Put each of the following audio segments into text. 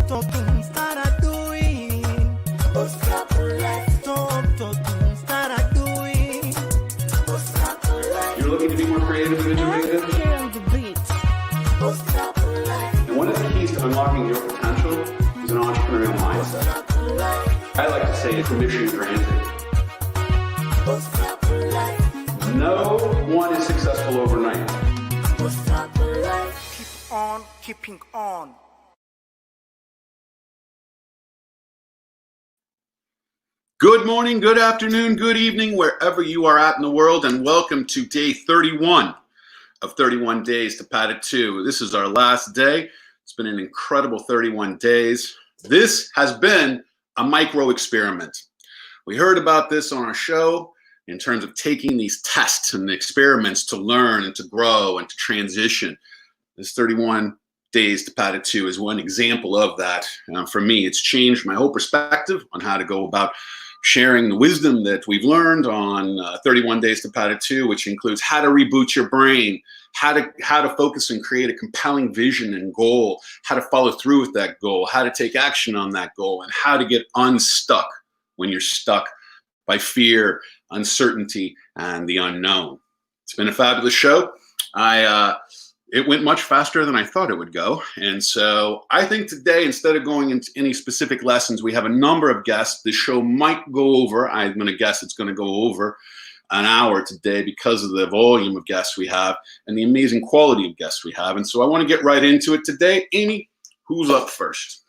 talking, start doing. Stop talking, start doing. You're looking to be more creative and innovative? And one of the keys to unlocking your potential is an entrepreneurial mindset. I like to say it's mission granted. No one is successful overnight. Keep on keeping on. Good morning, good afternoon, good evening, wherever you are at in the world, and welcome to day 31 of 31 Days to Padded 2. This is our last day. It's been an incredible 31 days. This has been a micro experiment. We heard about this on our show in terms of taking these tests and experiments to learn and to grow and to transition. This 31 Days to Padded 2 is one example of that. For me, it's changed my whole perspective on how to go about sharing the wisdom that we've learned on 31 Days to Padded 2, which includes how to reboot your brain, how to focus and create a compelling vision and goal, how to follow through with that goal, how to take action on that goal, and how to get unstuck when you're stuck by fear, uncertainty, and the unknown. It's been a fabulous show. It went much faster than I thought it would go. And so I think today, instead of going into any specific lessons, we have a number of guests. The show might go over, I'm going to guess it's going to go over an hour today because of the volume of guests we have and the amazing quality of guests we have. And so I want to get right into it today. Amy, who's up first?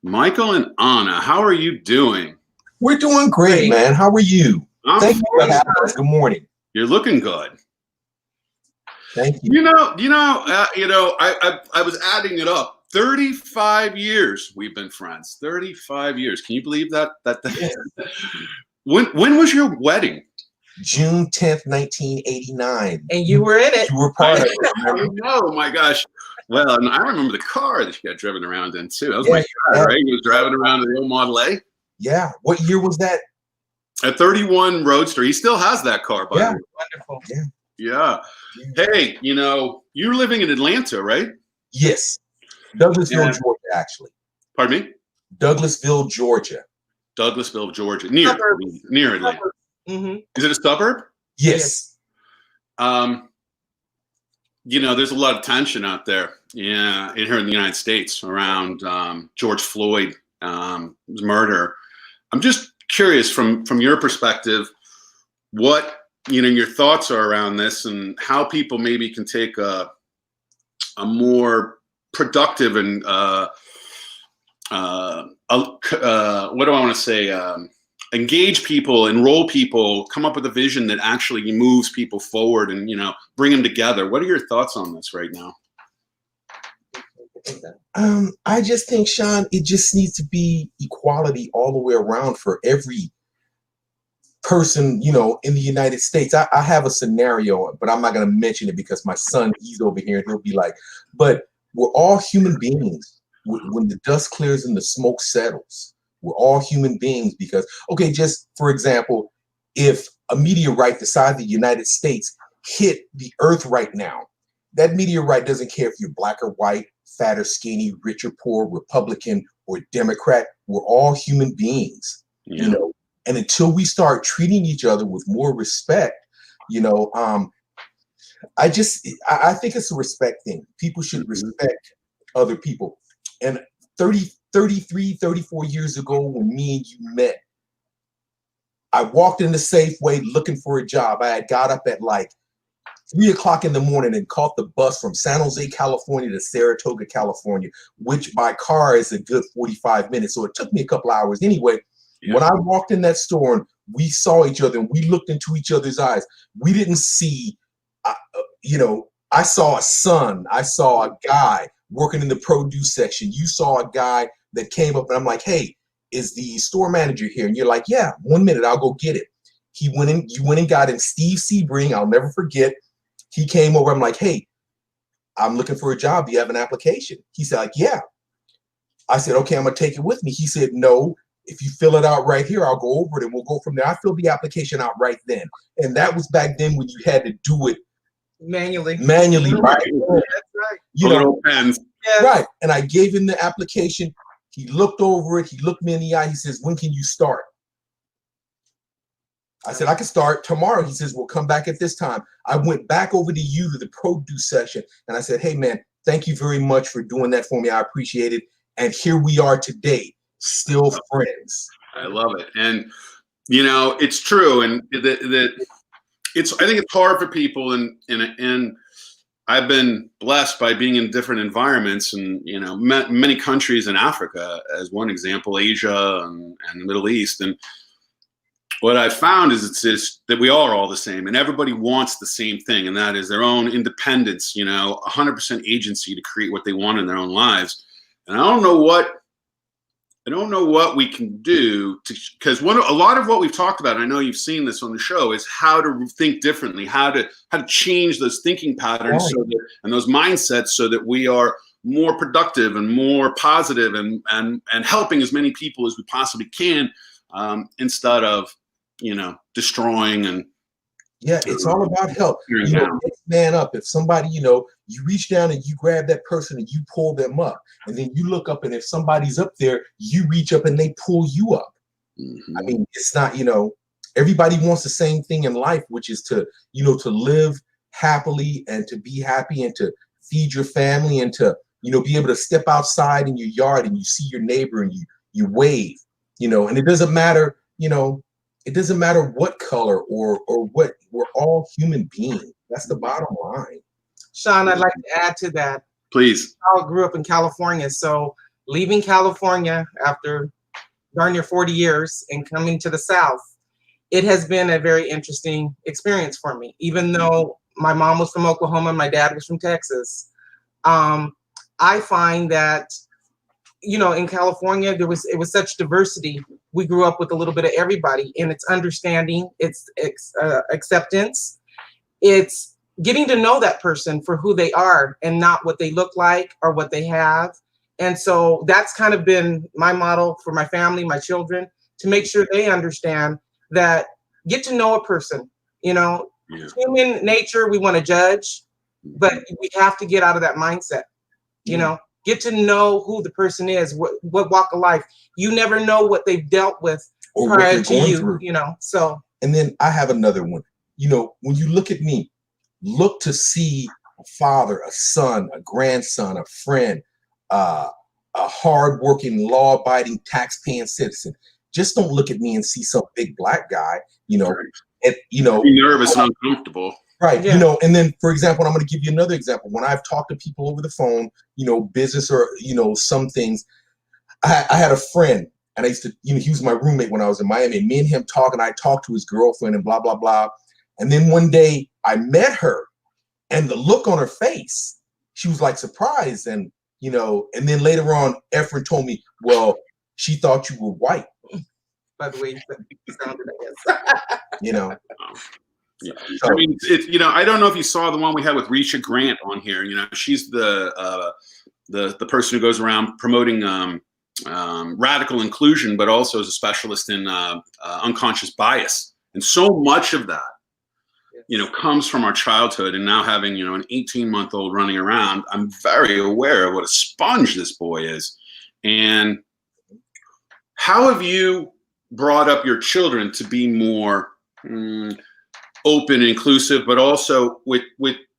Michael and Anna, how are you doing? We're doing great, man. How are you? Thank you for having us. Good morning. You're looking good. Thank you. I was adding it up. 35 years we've been friends. 35 years. Can you believe that? Yes. When was your wedding? June 10th, 1989. And you were in it. You were part of it. I know, my gosh. Well, and I remember the car that you got driven around in too. That was my car, right? He was driving around in the old Model A. Yeah. What year was that? A 31 Roadster. He still has that car, by the way. Wonderful. Yeah. Hey, you're living in Atlanta, right? Yes. Douglasville, Georgia, actually. Pardon me? Douglasville, Georgia. Douglasville, Georgia. Near Atlanta. Mm-hmm. Is it a suburb? Yes. There's a lot of tension out there, here in the United States around George Floyd's murder. I'm just curious from your perspective, what your thoughts are around this and how people maybe can take a more productive and engage people, enroll people, come up with a vision that actually moves people forward and bring them together. What are your thoughts on this right now? I just think, Sean, it just needs to be equality all the way around for every person, in the United States. I have a scenario, but I'm not going to mention it because my son, he's over here and he'll be like, but we're all human beings. When the dust clears and the smoke settles, we're all human beings because, okay, just for example, if a meteorite the size of the United States hit the earth right now, that meteorite doesn't care if you're black or white, fat or skinny, rich or poor, Republican or Democrat. We're all human beings, And until we start treating each other with more respect, I think it's a respect thing. People should respect other people. And 33, 34 years ago, when me and you met, I walked in the Safeway looking for a job. I had got up at like 3 o'clock in the morning and caught the bus from San Jose, California to Saratoga, California, which by car is a good 45 minutes. So it took me a couple hours anyway. Yeah. When I walked in that store and we saw each other and we looked into each other's eyes, we didn't see, I saw a son, I saw a guy working in the produce section. You saw a guy that came up and I'm like, hey, is the store manager here? And you're like, yeah, 1 minute, I'll go get it. You went and got him. Steve Sebring, I'll never forget. He came over. I'm like, hey, I'm looking for a job. Do you have an application? He said, like, yeah. I said, okay, I'm going to take it with me. He said, no, if you fill it out right here, I'll go over it and we'll go from there. I filled the application out right then. And that was back then when you had to do it manually. Right? That's right. You know, pens. Yes. Right. And I gave him the application. He looked over it. He looked me in the eye. He says, when can you start? I said, I can start tomorrow. He says, well, come back at this time. I went back over to you to the produce section. And I said, hey, man, thank you very much for doing that for me. I appreciate it. And here we are today, still friends. I love it. And, you know, it's true. And that it's, I think it's hard for people, and I've been blessed by being in different environments, and, you know, many countries in Africa, as one example, Asia and the Middle East. And what I've found is it's just that we are all the same, and everybody wants the same thing, and that is their own independence, you know, 100% agency to create what they want in their own lives. And I don't know what we can do to, because a lot of what we've talked about, and I know you've seen this on the show, is how to think differently, how to change those thinking patterns, Right. so that, and those mindsets, so that we are more productive and more positive and helping as many people as we possibly can, instead of, you know, destroying. And yeah, it's all about help. You know, next man up. If somebody, you know, you reach down and you grab that person and you pull them up, and then you look up, and if somebody's up there, you reach up and they pull you up. I mean, it's not, you know, everybody wants the same thing in life, which is to, you know, to live happily and to be happy and to feed your family and to, you know, be able to step outside in your yard and you see your neighbor and you wave, you know, and it doesn't matter, you know, it doesn't matter what color or what, we're all human beings. That's the bottom line. Sean, I'd like to add to that. please. I grew up in California, so leaving California after darn near 40 years and coming to the South, it has been a very interesting experience for me. Even though my mom was from Oklahoma, my dad was from Texas, I find that, you know, in California, it was such diversity. We grew up with a little bit of everybody, and it's understanding, it's acceptance, it's getting to know that person for who they are and not what they look like or what they have. And so that's kind of been my model for my family, my children, to make sure they understand that, get to know a person. You know, human nature, we want to judge, but we have to get out of that mindset. You know, get to know who the person is, what walk of life. You never know what they've dealt with Or prior to you, through. you know, so. And then I have another one. You know, when you look at me, look to see a father, a son, a grandson, a friend, a hardworking, law-abiding, tax-paying citizen. Just don't look at me and see some big black guy, you know, and, you know, Be nervous and uncomfortable. right. Yeah. You know, and then, for example, I'm going to give you another example. When I've talked to people over the phone, you know, business or, you know, some things, I had a friend, and I used to, you know, he was my roommate when I was in Miami. Me and him talking, I talked to his girlfriend and blah, blah, blah. And then one day I met her, and the look on her face, she was like surprised. And, you know, and then later on, Efren told me, well, she thought you were white. By the way, you sounded, I guess. You know. Yeah. So, I mean, it's, you know, I don't know if you saw the one we had with Risha Grant on here. You know, she's the person who goes around promoting radical inclusion, but also is a specialist in unconscious bias. And so much of that, you know, comes from our childhood. And now having, you know, an 18-month-old running around, I'm very aware of what a sponge this boy is. And how have you brought up your children to be more open, inclusive, but also with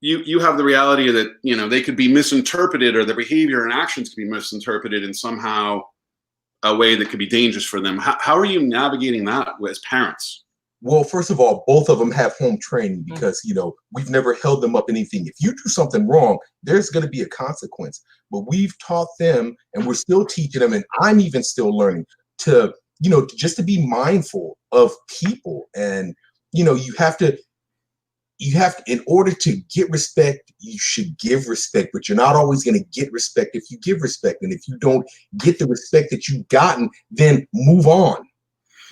you have the reality that, you know, they could be misinterpreted, or their behavior and actions could be misinterpreted in somehow a way that could be dangerous for them. How are you navigating that as parents? well, first of all, both of them have home training because, you know, we've never held them up anything. If you do something wrong, there's going to be a consequence. But we've taught them, and we're still teaching them, and I'm even still learning to, you know, just to be mindful of people. And, you know, you have to, in order to get respect, you should give respect, but you're not always going to get respect if you give respect. And if you don't get the respect that you've gotten, then move on,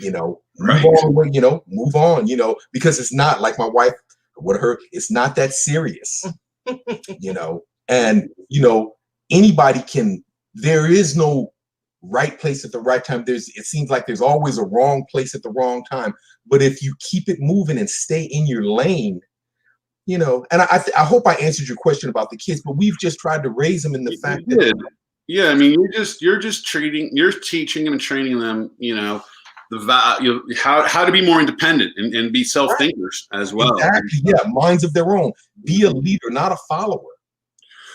you know, move on, you know, move on, you know, because it's not like my wife, it's not that serious, you know, and, you know, anybody can, there is no right place at the right time. It seems like there's always a wrong place at the wrong time. But if you keep it moving and stay in your lane, You know, and I hope I answered your question about the kids, but we've just tried to raise them in the fact that. Yeah, I mean, you're teaching them and training them, you know, how to be more independent and be self-thinkers as well. Exactly. Yeah, minds of their own. Be a leader, not a follower.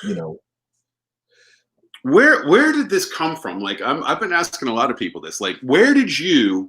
You know. Where did this come from? Like, I've been asking a lot of people this. Like, where did you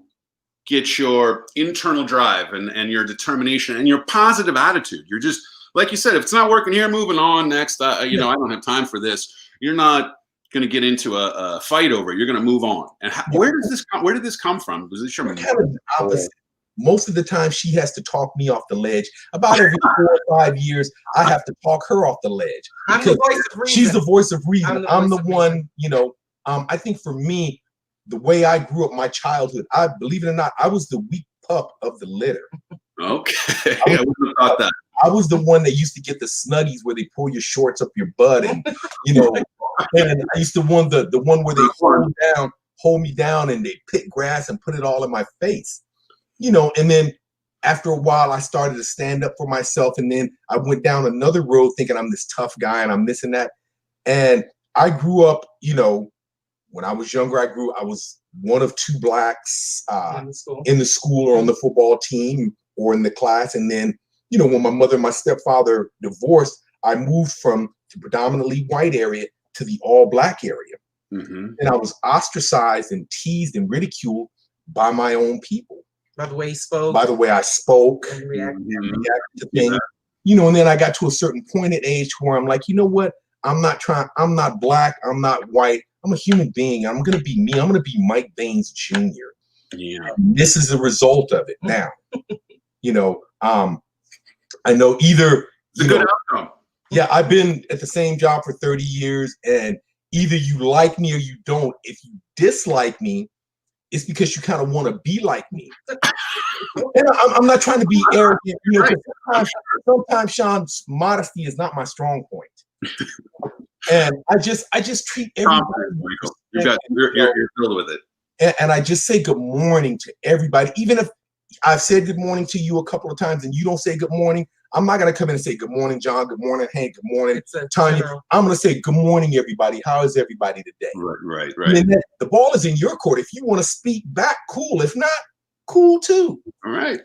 get your internal drive and your determination and your positive attitude? You're just, like you said, if it's not working here, moving on next. You know, I don't have time for this. You're not going to get into a fight over it. You're going to move on. And where did this come from? Was this your kind of the opposite? Most of the time, she has to talk me off the ledge. About every 4 or 5 years, I have to talk her off the ledge. I'm the voice of reason. She's the voice of reason. I'm the one, you know. I think for me, the way I grew up, my childhood, I believe it or not, I was the weak pup of the litter. Okay, I wouldn't have thought that. I was the one that used to get the snuggies where they pull your shorts up your butt, and you know, and I used to the one where they hold me down, and they pick grass and put it all in my face. You know, and then after a while, I started to stand up for myself, and then I went down another road thinking I'm this tough guy and I'm this and that. And I grew up, you know, when I was younger, I was one of 2 blacks in the school or on the football team or in the class. And then, you know, when my mother and my stepfather divorced, I moved from the predominantly white area to the all black area. Mm-hmm. And I was ostracized and teased and ridiculed by my own people. By the way he spoke. By the way I spoke and reacted to things. Yeah. You know, and then I got to a certain point at age where I'm like, you know what? I'm not black. I'm not white. I'm a human being. I'm going to be me. I'm going to be Mike Baines Jr. Yeah. And this is the result of it now. You know, I know either. It's a good outcome. Yeah, I've been at the same job for 30 years, and either you like me or you don't. If you dislike me, it's because you kind of want to be like me. And I'm not trying to be arrogant, you know. Sometimes, Sean, modesty is not my strong point. And I just treat everybody. You're filled with it. And I just say good morning to everybody, even if I've said good morning to you a couple of times and you don't say good morning. I'm not going to come in and say good morning, John. Good morning, Hank. Good morning, Tanya. I'm going to say good morning, everybody. How is everybody today? Right. And then the ball is in your court. If you want to speak back, cool. If not, cool too. Right.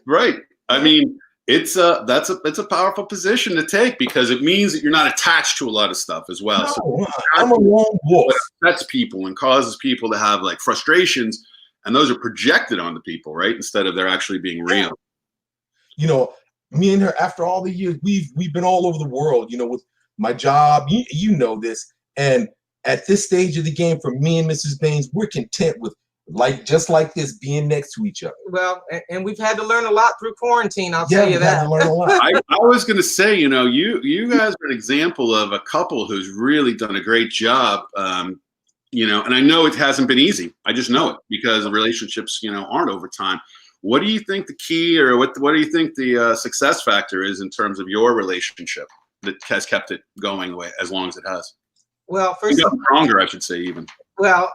I mean, it's a powerful position to take because it means that you're not attached to a lot of stuff as well. No, so I'm a lone wolf. That's people and causes people to have like frustrations, and those are projected onto people, right? Instead of they're actually being real. You know, me and her, after all the years, we've been all over the world, you know, with my job, you know this. And at this stage of the game, for me and Mrs. Baines, we're content with just like this, being next to each other. Well, and we've had to learn a lot through quarantine. I'll tell you that. Had to learn a lot. I was going to say, you know, you guys are an example of a couple who's really done a great job. You know, and I know it hasn't been easy. I just know it because the relationships, you know, aren't over time. What do you think the key, or what do you think the success factor is in terms of your relationship that has kept it going away as long as it has? Well, first, stronger, I should say, even. Well,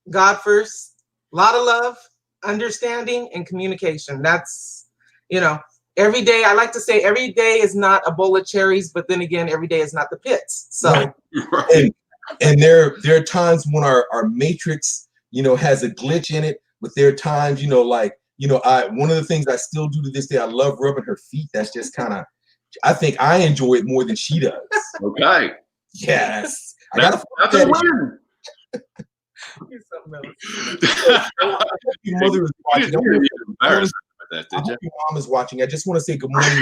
God first, a lot of love, understanding, and communication. That's, you know, every day. I like to say every day is not a bowl of cherries, but then again, every day is not the pits. So, right. And there are times when our matrix, you know, has a glitch in it, but there are times, you know, like, you know, one of the things I still do to this day, I love rubbing her feet. That's just kind of, I think I enjoy it more than she does. Okay. Yes. That's a win. Your mother is watching. Your mom is watching. I just want to say good morning.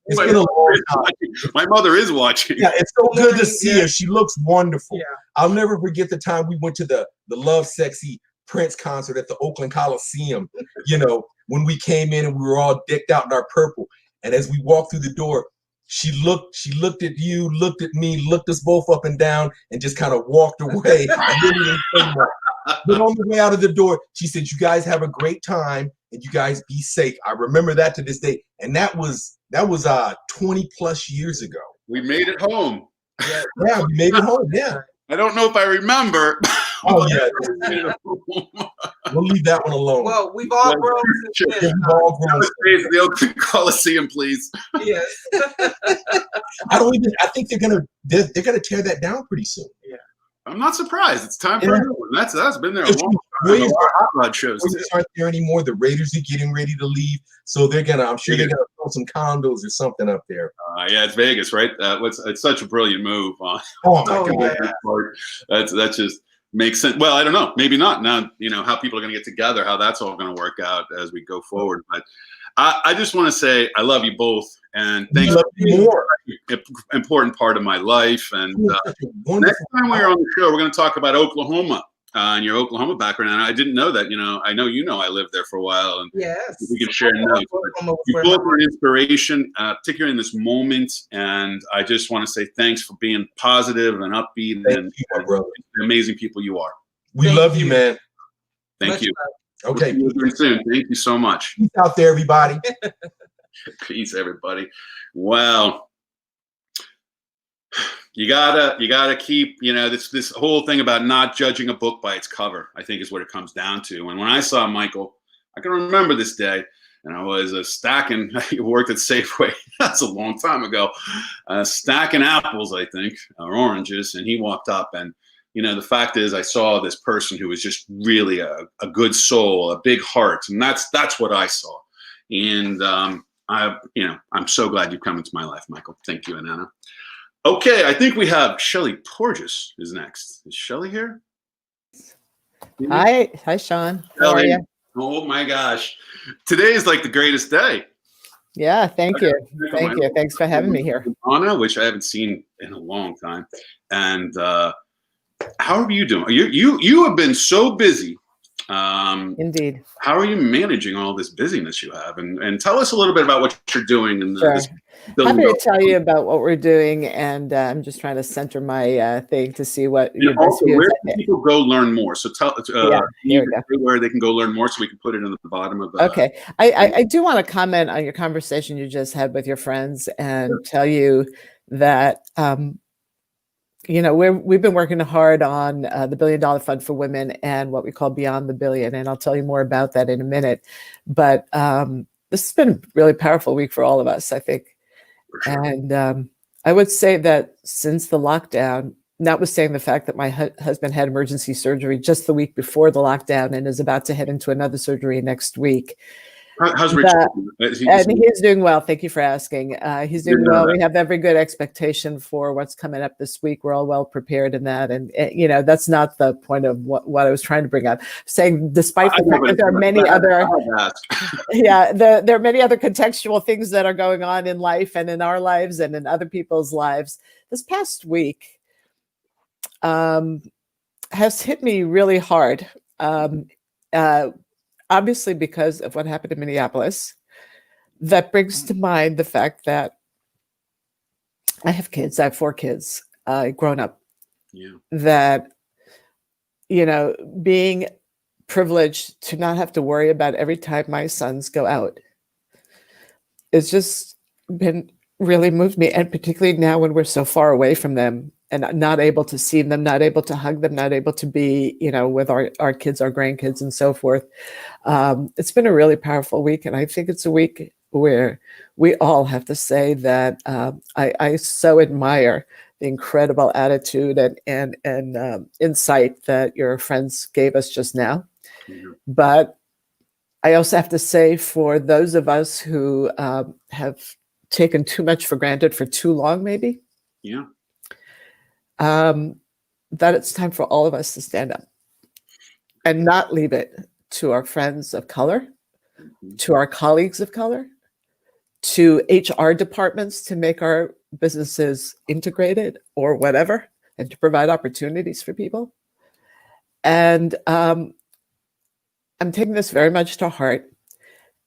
It's been a long time. My mother is watching. Yeah, it's so good to see her. She looks wonderful. Yeah. I'll never forget the time we went to the Love Sexy Prince concert at the Oakland Coliseum, you know, when we came in and we were all decked out in our purple. And as we walked through the door, she looked at you, looked at me, looked us both up and down, and just kind of walked away. But on the way out of the door, she said, "You guys have a great time and you guys be safe." I remember that to this day. And that was 20 plus years ago. We made it home. Yeah, we made it home. Yeah. I don't know if I remember. Oh yeah. We'll leave that one alone. Well, we've all grown Sure. since then. We've all grown. The Oakland Coliseum, please. Yes. I think they're gonna tear that down pretty soon. Yeah. I'm not surprised. It's time for another one. That's been there a long time. Raiders Hot rod shows too. aren't there anymore. The Raiders are getting ready to leave, so I'm sure they're gonna throw some condos or something up there. Yeah, it's Vegas, right? It's such a brilliant move. Oh my God. Yeah. That just makes sense. Well, I don't know. Maybe not. Now, how people are going to get together, how that's all going to work out as we go forward. But I just want to say I love you both. And thanks for being an important part of my life. And next time we're on the show, we're going to talk about Oklahoma and your Oklahoma background. And I didn't know that. I know I lived there for a while. And yes, we can share notes. You both were an inspiration, particularly in this moment. And I just want to say thanks for being positive and upbeat and the amazing people you are. We love you, man. Thank you. Okay. We'll see you soon. Thank you so much. Peace out there, everybody. Peace, everybody. Well, you gotta keep, this whole thing about not judging a book by its cover, I think is what it comes down to. And when I saw Michael, I can remember this day, and I was stacking, I worked at Safeway, that's a long time ago, stacking apples, I think, or oranges, and he walked up, and the fact is I saw this person who was just really a good soul, a big heart, and that's what I saw. And I'm so glad you've come into my life, Michael. Thank you, and Anna. Okay, I think we have Shelly Porges is next. Is Shelly here? Hi, Sean. How are you? Oh my gosh, today is like the greatest day. Yeah, thank you. Thank you. Thanks for having me here. Anna, which I haven't seen in a long time. And how are you doing? You have been so busy. Indeed. How are you managing all this busyness you have? And tell us a little bit about what you're doing. And sure. Happy to tell you about what we're doing, and I'm just trying to center my thing to see what your best views. Where can people go learn more? So tell where they can go learn more, so we can put it in the bottom of the. Okay, I do want to comment on your conversation you just had with your friends and tell you that we've been working hard on the $1 billion fund for women and what we call Beyond the Billion, and I'll tell you more about that in a minute. But this has been a really powerful week for all of us, I think. Sure. And I would say that since the lockdown, notwithstanding the fact that my husband had emergency surgery just the week before the lockdown and is about to head into another surgery next week. How's Richard? He's doing well. Thank you for asking. He's doing well. We have every good expectation for what's coming up this week. We're all well prepared in that. And, that's not the point of what I was trying to bring up. Saying, despite the fact that there are many other, there are many other contextual things that are going on in life and in our lives and in other people's lives. This past week has hit me really hard. Obviously, because of what happened in Minneapolis, that brings to mind the fact that I have kids. I have 4 kids, grown up. Yeah. That, being privileged to not have to worry about every time my sons go out, it's just been really moved me. And particularly now when we're so far away from them and not able to see them, not able to hug them, not able to be, with our kids, our grandkids and so forth. It's been a really powerful week. And I think it's a week where we all have to say that I so admire the incredible attitude and insight that your friends gave us just now. Mm-hmm. But I also have to say, for those of us who have taken too much for granted for too long, maybe. Yeah. That it's time for all of us to stand up and not leave it to our friends of color, to our colleagues of color, to HR departments to make our businesses integrated or whatever, and to provide opportunities for people. And I'm taking this very much to heart.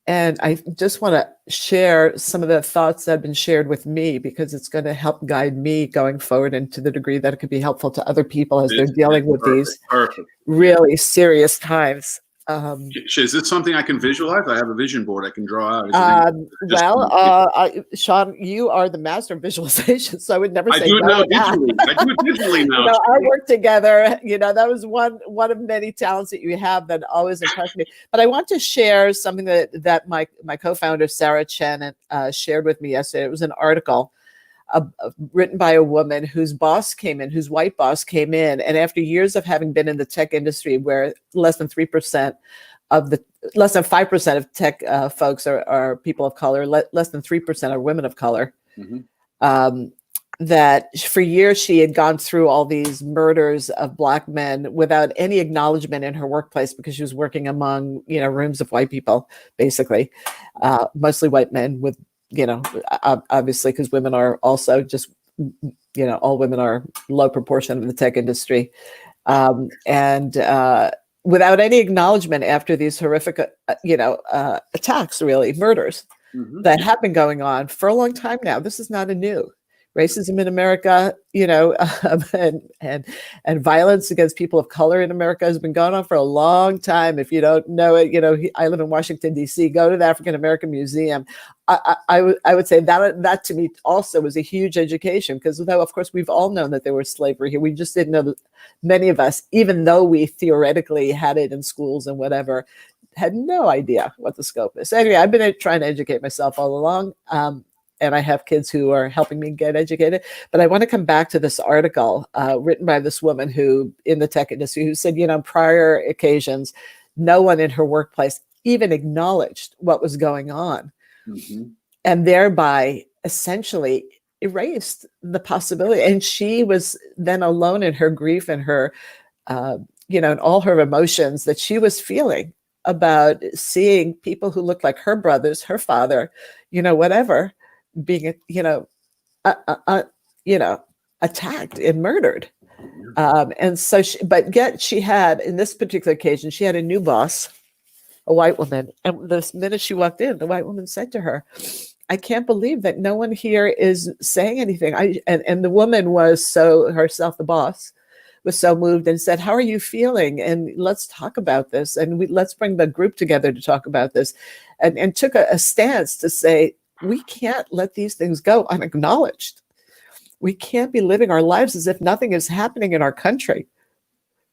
And I just want to share some of the thoughts that have been shared with me, because it's going to help guide me going forward, and to the degree that it could be helpful to other people as they're dealing with these really serious times. Is this something I can visualize? I have a vision board I can draw out. Sean, you are the master of visualization, so I would never say I do it no now to that. digitally. I do it digitally now. Our work together, that was one of many talents that you have that always impressed me. But I want to share something that my co-founder Sarah Chen shared with me yesterday. It was an article written by a woman whose white boss came in, and after years of having been in the tech industry, where less than 5% of tech folks are people of color, less than 3% are women of color. Mm-hmm. That for years she had gone through all these murders of Black men without any acknowledgement in her workplace, because she was working among rooms of white people, basically, mostly white men with. Obviously, because women are also just, all women are low proportion of the tech industry. And without any acknowledgement after these horrific, attacks, really, murders mm-hmm. that have been going on for a long time now. This is not a new. Racism in America, and violence against people of color in America has been going on for a long time. If you don't know it, I live in Washington, D.C. Go to the African American Museum. I would say that to me also was a huge education, because though, of course, we've all known that there was slavery here. We just didn't know that many of us, even though we theoretically had it in schools and whatever, had no idea what the scope is. So anyway, I've been trying to educate myself all along. And I have kids who are helping me get educated. But I want to come back to this article written by this woman who, in the tech industry, who said, prior occasions, no one in her workplace even acknowledged what was going on, mm-hmm. and thereby essentially erased the possibility. And she was then alone in her grief and her, and all her emotions that she was feeling about seeing people who looked like her brothers, her father, whatever, being attacked and murdered, and so but yet she had, in this particular occasion, she had a new boss, a white woman, and the minute she walked in, the white woman said to her, "I can't believe that no one here is saying anything." And the woman was herself, the boss, was so moved and said, "How are you feeling? And let's talk about this, and let's bring the group together to talk about this," and took a stance to say, we can't let these things go unacknowledged. We can't be living our lives as if nothing is happening in our country.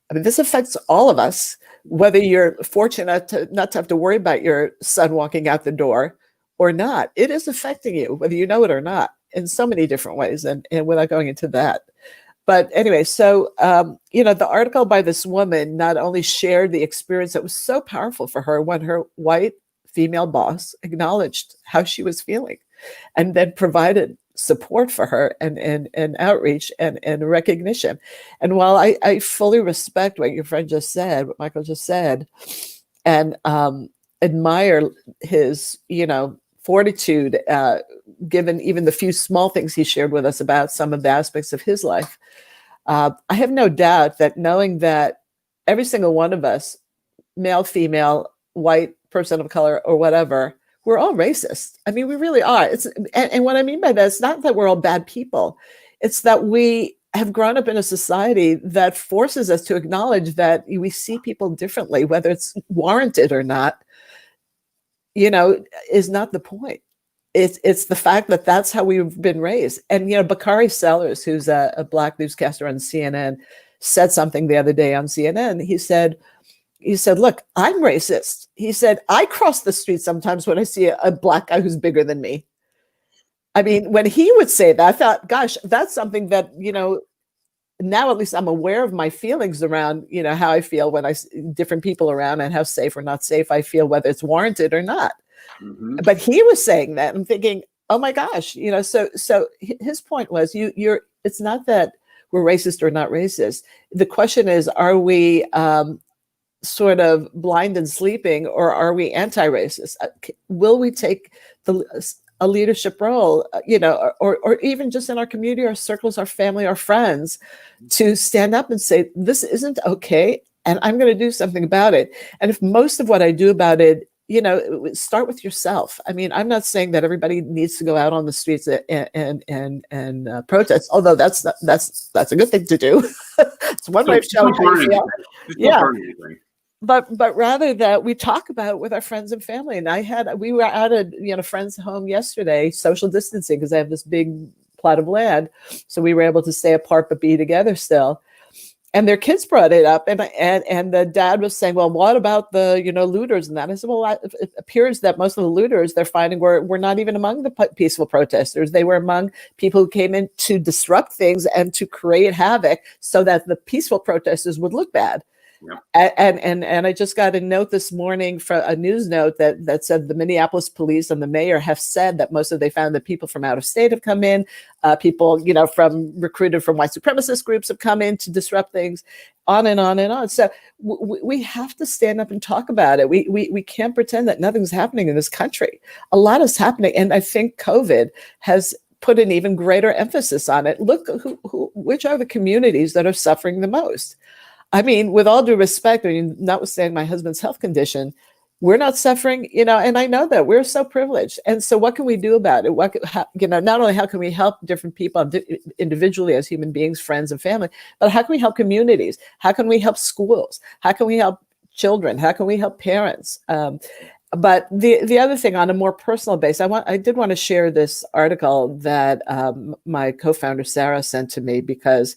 I mean, this affects all of us, whether you're fortunate not to have to worry about your son walking out the door or not. It is affecting you, whether you know it or not, in so many different ways, and without going into that. But anyway, so, the article by this woman not only shared the experience that was so powerful for her when her white female boss acknowledged how she was feeling, and then provided support for her and outreach and recognition. And while I fully respect what your friend just said, what Michael just said, and admire his, fortitude, given even the few small things he shared with us about some of the aspects of his life, I have no doubt that knowing that every single one of us, male, female, white, person of color, or whatever, we're all racist. I mean, we really are. And what I mean by that is not that we're all bad people. It's that we have grown up in a society that forces us to acknowledge that we see people differently, whether it's warranted or not, is not the point. It's the fact that that's how we've been raised. And, Bakari Sellers, who's a Black newscaster on CNN, said something the other day on CNN. He said, look, I'm racist. He said, I cross the street sometimes when I see a Black guy who's bigger than me. I mean, when he would say that, I thought, gosh, that's something that, now at least I'm aware of my feelings around, how I feel when I see different people around and how safe or not safe I feel, whether it's warranted or not. Mm-hmm. But he was saying that. I'm thinking, oh my gosh, so his point was, it's not that we're racist or not racist. The question is, are we sort of blind and sleeping, or are we anti-racist? Will we take a leadership role, or even just in our community, our circles, our family, our friends, to stand up and say, this isn't okay, and I'm going to do something about it. And if most of what I do about it, start with yourself. I mean, I'm not saying that everybody needs to go out on the streets and protest, although that's a good thing to do. It's one way of showing how you feel. Yeah. but rather that we talk about it with our friends and family. And we were at a friend's home yesterday, social distancing, because I have this big plot of land, so we were able to stay apart but be together still. And their kids brought it up, and the dad was saying, "Well, what about the looters and that?" I said, "Well, it appears that most of the looters they're finding were not even among the peaceful protesters. They were among people who came in to disrupt things and to create havoc, so that the peaceful protesters would look bad." Yeah. And I just got a note this morning, from a news note that said the Minneapolis police and the mayor have said that they found that people from out of state have come in, people recruited from white supremacist groups have come in to disrupt things, on and on and on. So we have to stand up and talk about it. We can't pretend that nothing's happening in this country. A lot is happening, and I think COVID has put an even greater emphasis on it. Look, which are the communities that are suffering the most? I mean, with all due respect, notwithstanding my husband's health condition, we're not suffering, and I know that we're so privileged. And so what can we do about it? Not only how can we help different people individually as human beings, friends and family, but how can we help communities? How can we help schools? How can we help children? How can we help parents? But the other thing, on a more personal base, I did want to share this article that my co-founder Sarah sent to me, because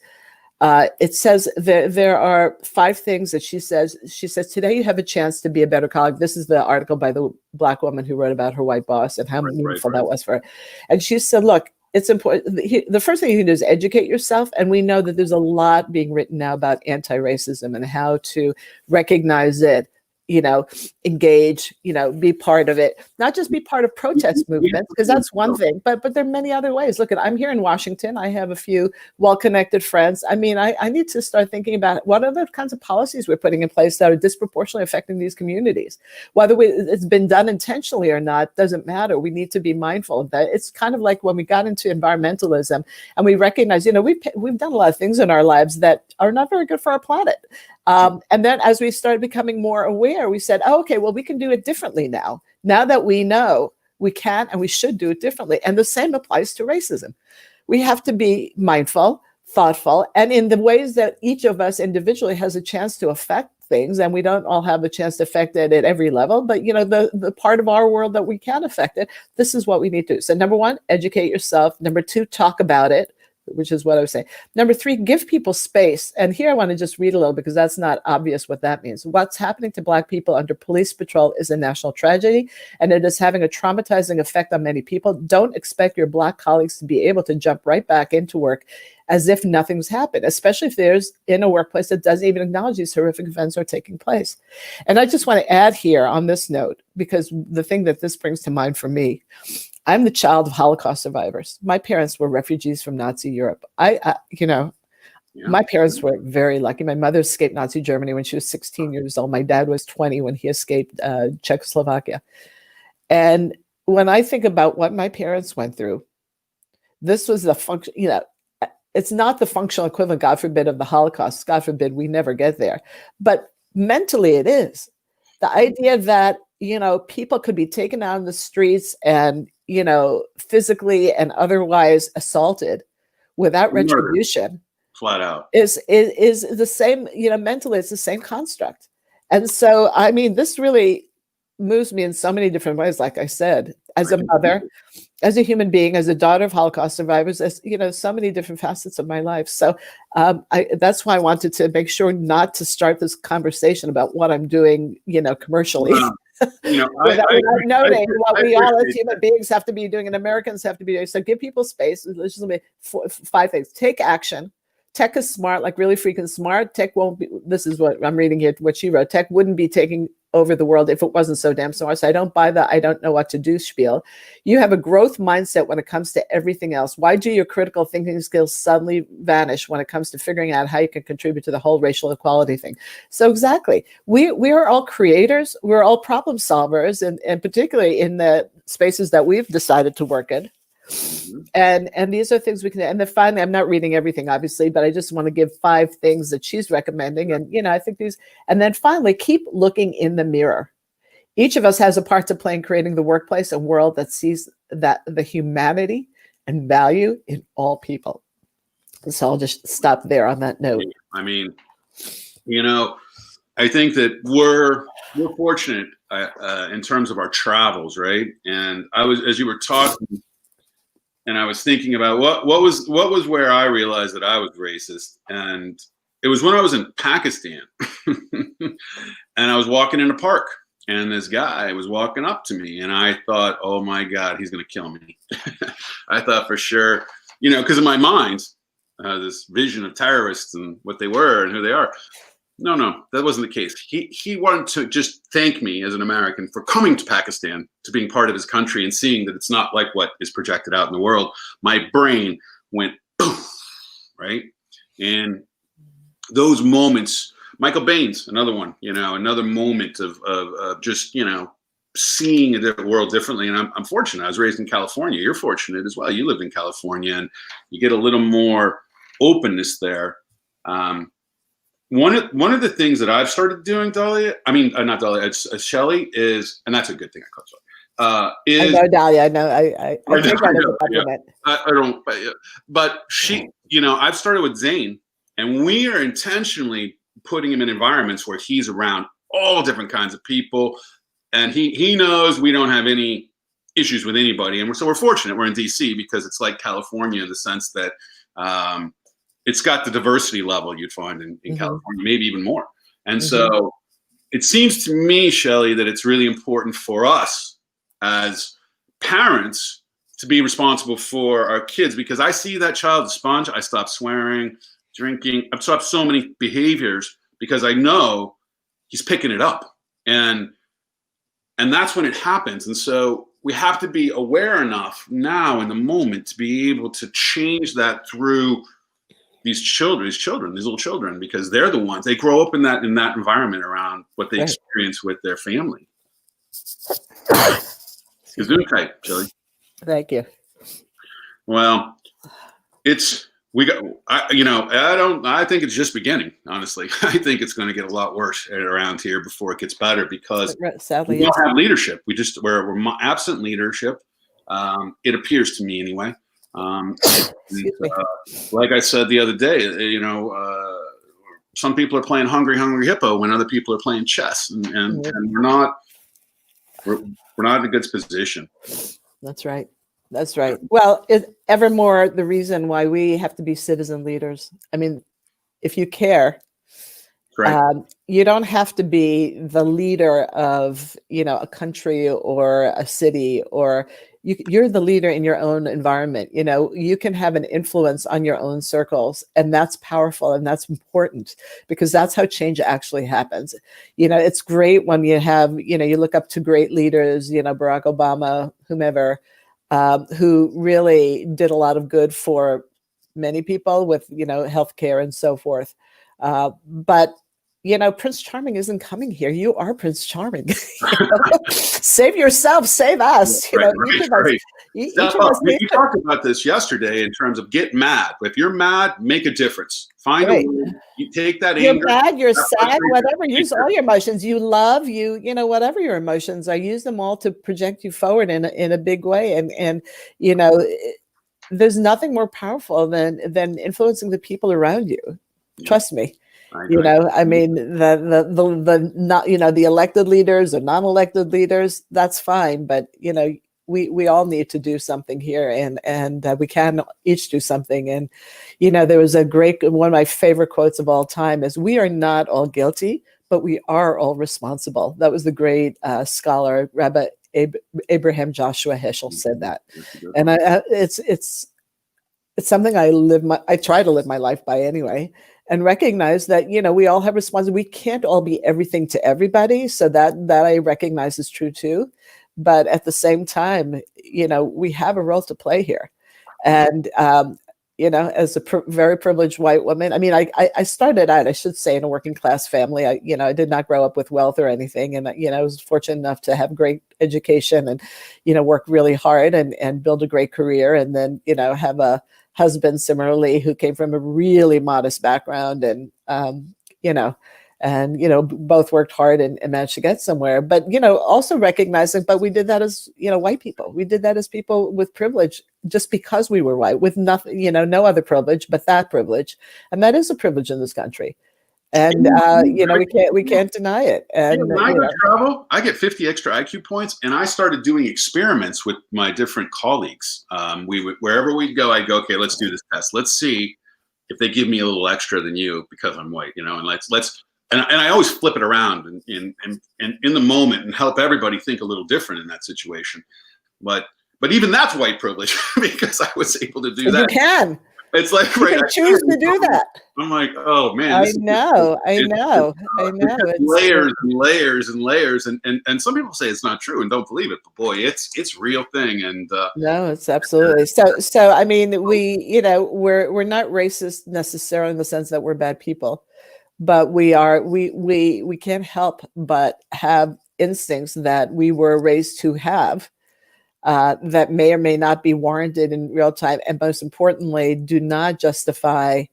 it says there are 5 things that she says. She says, today you have a chance to be a better colleague. This is the article by the Black woman who wrote about her white boss and how meaningful that was for her. And she said, look, it's important. The first thing you can do is educate yourself. And we know that there's a lot being written now about anti-racism and how to recognize it, engage, be part of it, not just be part of protest movements, because that's one thing, but there are many other ways. Look, I'm here in Washington. I have a few well-connected friends. I mean, I need to start thinking about what other kinds of policies we're putting in place that are disproportionately affecting these communities. Whether it's been done intentionally or not doesn't matter. We need to be mindful of that. It's kind of like when we got into environmentalism and we recognize, we've done a lot of things in our lives that are not very good for our planet. And then as we started becoming more aware, we said, oh, okay, well, we can do it differently now. Now that we know we can and we should do it differently. And the same applies to racism. We have to be mindful, thoughtful, and in the ways that each of us individually has a chance to affect things. And we don't all have a chance to affect it at every level, but the part of our world that we can affect it, this is what we need to do. So number 1, educate yourself. Number 2, talk about it, which is what I was saying. Number 3, give people space. And here I want to just read a little, because that's not obvious what that means. What's happening to Black people under police patrol is a national tragedy, and it is having a traumatizing effect on many people. Don't expect your Black colleagues to be able to jump right back into work as if nothing's happened, especially if there's in a workplace that doesn't even acknowledge these horrific events are taking place. And I just want to add here on this note, because the thing that this brings to mind for me, I'm the child of Holocaust survivors. My parents were refugees from Nazi Europe. My parents were very lucky. My mother escaped Nazi Germany when she was 16 years old. My dad was 20 when he escaped Czechoslovakia. And when I think about what my parents went through, this was the function, it's not the functional equivalent, God forbid, of the Holocaust. God forbid we never get there. But mentally it is. The idea that, people could be taken out in the streets and, physically and otherwise assaulted without retribution. Flat out. Is the same, mentally it's the same construct. And so, I mean, this really moves me in so many different ways, like I said, as a mother, as a human being, as a daughter of Holocaust survivors, as so many different facets of my life. So that's why I wanted to make sure not to start this conversation about what I'm doing, commercially. Without noting what we all as human beings have to be doing and Americans have to be doing. So give people space. There's just be 5 things. Take action. Tech is smart, like really freaking smart. Tech won't be, this is what I'm reading here, what she wrote. Tech wouldn't be taking over the world if it wasn't so damn smart. So I don't buy the I don't know what to do spiel. You have a growth mindset when it comes to everything else. Why do your critical thinking skills suddenly vanish when it comes to figuring out how you can contribute to the whole racial equality thing? So exactly, we are all creators. We're all problem solvers, and particularly in the spaces that we've decided to work in. And these are things we can, and then finally, I'm not reading everything, obviously, but I just want to give 5 things that she's recommending. And, I think these, and then finally, keep looking in the mirror. Each of us has a part to play in creating the workplace and world that sees that the humanity and value in all people. So I'll just stop there on that note. I mean, I think that we're fortunate in terms of our travels, right? And I was, as you were talking, and I was thinking about what was where I realized that I was racist, and it was when I was in Pakistan, and I was walking in a park, and this guy was walking up to me, and I thought, oh my God, he's gonna kill me. I thought for sure, you know, because in my mind, this vision of terrorists and what they were and who they are. No, that wasn't the case. He wanted to just thank me as an American for coming to Pakistan, to being part of his country and seeing that it's not like what is projected out in the world. My brain went boom, right? And those moments, Michael Baines, another one, you know, another moment of just, you know, seeing the world differently. And I'm fortunate. I was raised in California. You're fortunate as well. You lived in California, and you get a little more openness there. One of the things that I've started doing, Dahlia, I mean, not Dahlia, it's Shelly, is, and that's a good thing, I call it, I know Dahlia. I know. I take that as a compliment. I don't, but she, you know, I've started with Zane, and we are intentionally putting him in environments where he's around all different kinds of people, and he knows we don't have any issues with anybody, and so we're fortunate. We're in DC because it's like California in the sense that it's got the diversity level you'd find in California, maybe even more. And so it seems to me, Shelly, that it's really important for us as parents to be responsible for our kids, because I see that child, the sponge. I stop swearing, drinking. I've stopped so many behaviors because I know he's picking it up. And that's when it happens. And so we have to be aware enough now in the moment to be able to change that through these little children, because they're the ones, they grow up in that environment around what they experience with their family. You're doing okay, Shelly. Thank you. Well, I think it's just beginning, honestly. I think it's going to get a lot worse around here before it gets better, because sadly, we don't have leadership. We're absent leadership. It appears to me anyway. Like I said the other day, you know, some people are playing Hungry Hippo when other people are playing chess, and we're not in a good position. That's right. That's right. Well, evermore the reason why we have to be citizen leaders. I mean, if you care, you don't have to be the leader of, you know, a country or a city, or you're the leader in your own environment. You know, you can have an influence on your own circles, and that's powerful, and that's important, because that's how change actually happens. You know, it's great when you have, you know, you look up to great leaders, you know, Barack Obama, whomever, who really did a lot of good for many people with, you know, healthcare and so forth. But you know, Prince Charming isn't coming here. You are Prince Charming. You know? Save yourself, save us. You know, we talked about this yesterday in terms of get mad. If you're mad, make a difference. Find a way. You take that anger. You're mad, you're sad, whatever. Use all your emotions. You love, you know, whatever your emotions are. Use them all to project you forward in a big way. And you know, there's nothing more powerful than influencing the people around you. Trust me. You know, I mean, the not, you know, the elected leaders or non-elected leaders, that's fine. But, you know, we all need to do something here, and we can each do something. And, you know, there was one of my favorite quotes of all time is, "We are not all guilty, but we are all responsible." That was the great scholar, Rabbi Abraham Joshua Heschel said that. And it's something I try to live my life by anyway. And recognize that, you know, we all have responsibility. We can't all be everything to everybody. So that I recognize is true too. But at the same time, you know, we have a role to play here. And, you know, as a very privileged white woman, I mean, I started out, I should say, in a working class family. I did not grow up with wealth or anything. And, you know, I was fortunate enough to have great education and, you know, work really hard and build a great career. And then, you know, have a husband similarly who came from a really modest background, and both worked hard and managed to get somewhere. But, you know, also recognizing, but we did that as, you know, white people. We did that as people with privilege, just because we were white, with nothing, you know, no other privilege but that privilege. And that is a privilege in this country. And we can't deny it. And when I go travel, I get 50 extra IQ points, and I started doing experiments with my different colleagues. We would, wherever we'd go, I'd go, okay, let's do this test. Let's see if they give me a little extra than you because I'm white, and let's and I always flip it around in the moment and help everybody think a little different in that situation. But even that's white privilege because I was able to do that. You can. It's like, you can choose to do that. I'm like, oh man. I know. Layers and layers and layers. And some people say it's not true and don't believe it, but boy, it's a real thing. And no, it's absolutely. So I mean, we're not racist necessarily in the sense that we're bad people, but we can't help but have instincts that we were raised to have. That may or may not be warranted in real time, and most importantly, do not justify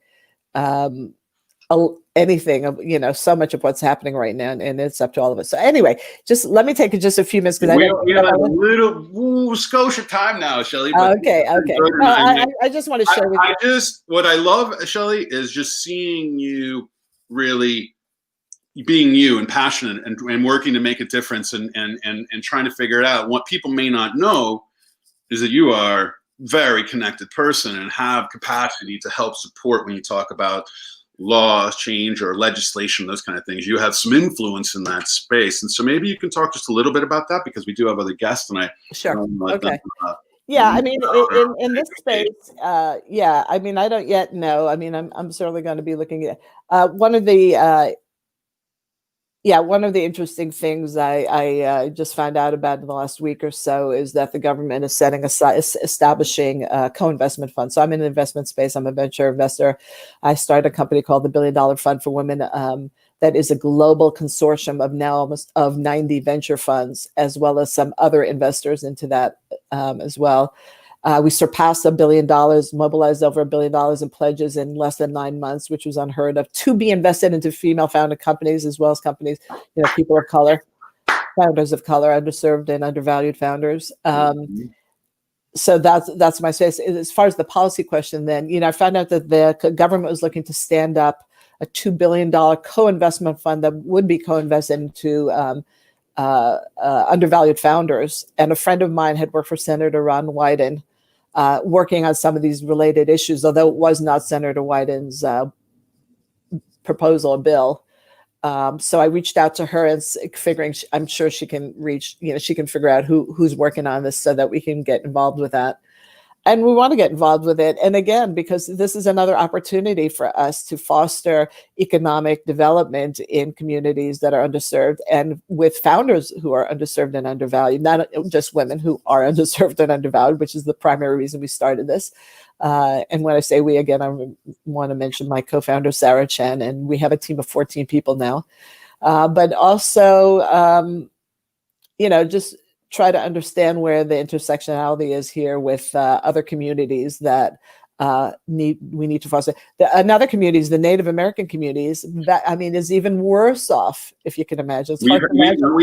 anything of so much of what's happening right now, and it's up to all of us. So anyway, just let me take just a few minutes because we have a little Scotia time now, Shelley. Okay. Well, I just want to share with you. What I love, Shelley, is just seeing you really being you and passionate and working to make a difference and trying to figure it out. What people may not know is that you are a very connected person and have capacity to help support when you talk about law change or legislation, those kind of things. You have some influence in that space. And so maybe you can talk just a little bit about that because we do have other guests and Sure. Okay. Yeah, I mean, in this space, I mean, I don't yet know. I mean, I'm certainly going to be looking at one of the interesting things I just found out about in the last week or so is that the government is establishing a co-investment fund. So I'm in the investment space. I'm a venture investor. I started a company called the $1 Billion Fund for Women that is a global consortium of now almost 90 venture funds, as well as some other investors into that as well. We surpassed $1 billion, mobilized over $1 billion in pledges in less than 9 months, which was unheard of, to be invested into female-founded companies as well as companies, people of color, founders of color, underserved and undervalued founders. So that's my space. As far as the policy question, then, I found out that the government was looking to stand up a $2 billion co-investment fund that would be co-invested into undervalued founders. And a friend of mine had worked for Senator Ron Wyden, working on some of these related issues, although it was not Senator Wyden's proposal or bill. So I reached out to her and figuring I'm sure she can she can figure out who's working on this so that we can get involved with that. And we want to get involved with it. And again, because this is another opportunity for us to foster economic development in communities that are underserved and with founders who are underserved and undervalued, not just women who are underserved and undervalued, which is the primary reason we started this. And when I say we, again, I want to mention my co-founder, Sarah Chen, and we have a team of 14 people now. But also, just try to understand where the intersectionality is here with other communities that we need to foster. Another community is the Native American communities. That, I mean, is even worse off, if you can imagine. We've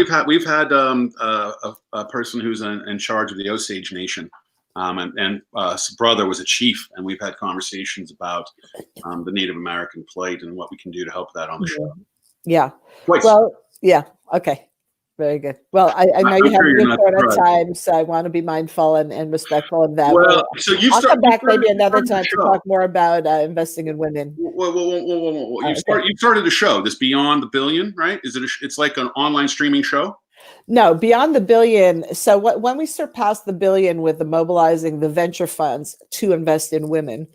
had a person who's in charge of the Osage Nation, and his brother was a chief, and we've had conversations about the Native American plight and what we can do to help that on the show. Yeah. Twice. Well, yeah. Okay. Very good. Well, I know you have a good short of time, so I want to be mindful and respectful of that. Well, so I'll come back maybe another time to talk more about investing in women. You started a show, this Beyond the Billion, right? It's like an online streaming show? No, Beyond the Billion. So when we surpassed the billion with the mobilizing the venture funds to invest in women,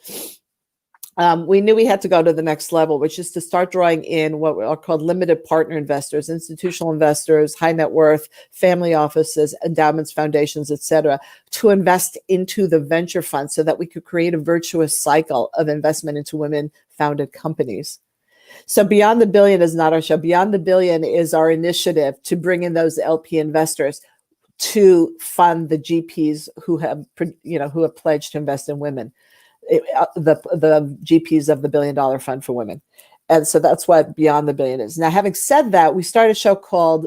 we knew we had to go to the next level, which is to start drawing in what are called limited partner investors, institutional investors, high net worth, family offices, endowments, foundations, et cetera, to invest into the venture fund so that we could create a virtuous cycle of investment into women-founded companies. So Beyond the Billion is not our show. Beyond the Billion is our initiative to bring in those LP investors to fund the GPs who have pledged to invest in women. The GPs of the $1 Billion Fund for Women. And so that's what Beyond the Billion is. Now, having said that, we started a show called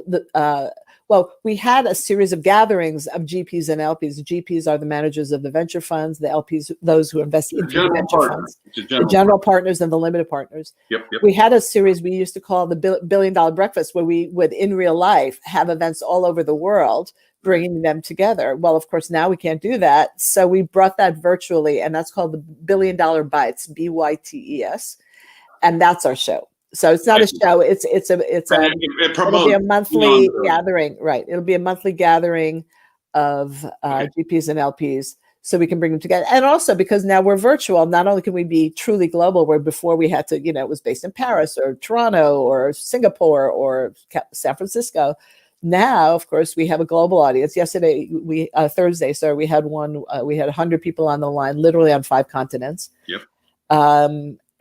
well, we had a series of gatherings of GPs and LPs. The GPs are the managers of the venture funds, the LPs, those who invest into the venture funds, the general partners and the limited partners. Yep. We had a series we used to call the Billion Dollar Breakfast, where we would, in real life, have events all over the world, bringing them together. Well, of course, now we can't do that. So we brought that virtually, and that's called the $Billion Bites, BYTES. And that's our show. So it's not a show. It'll be a monthly gathering, right? It'll be a monthly gathering of GPs and LPs, so we can bring them together. And also because now we're virtual, not only can we be truly global, where before we had to, it was based in Paris or Toronto or Singapore or San Francisco. Now, of course, we have a global audience. Yesterday, Thursday, we had 100 people on the line, literally on 5 continents. Yep.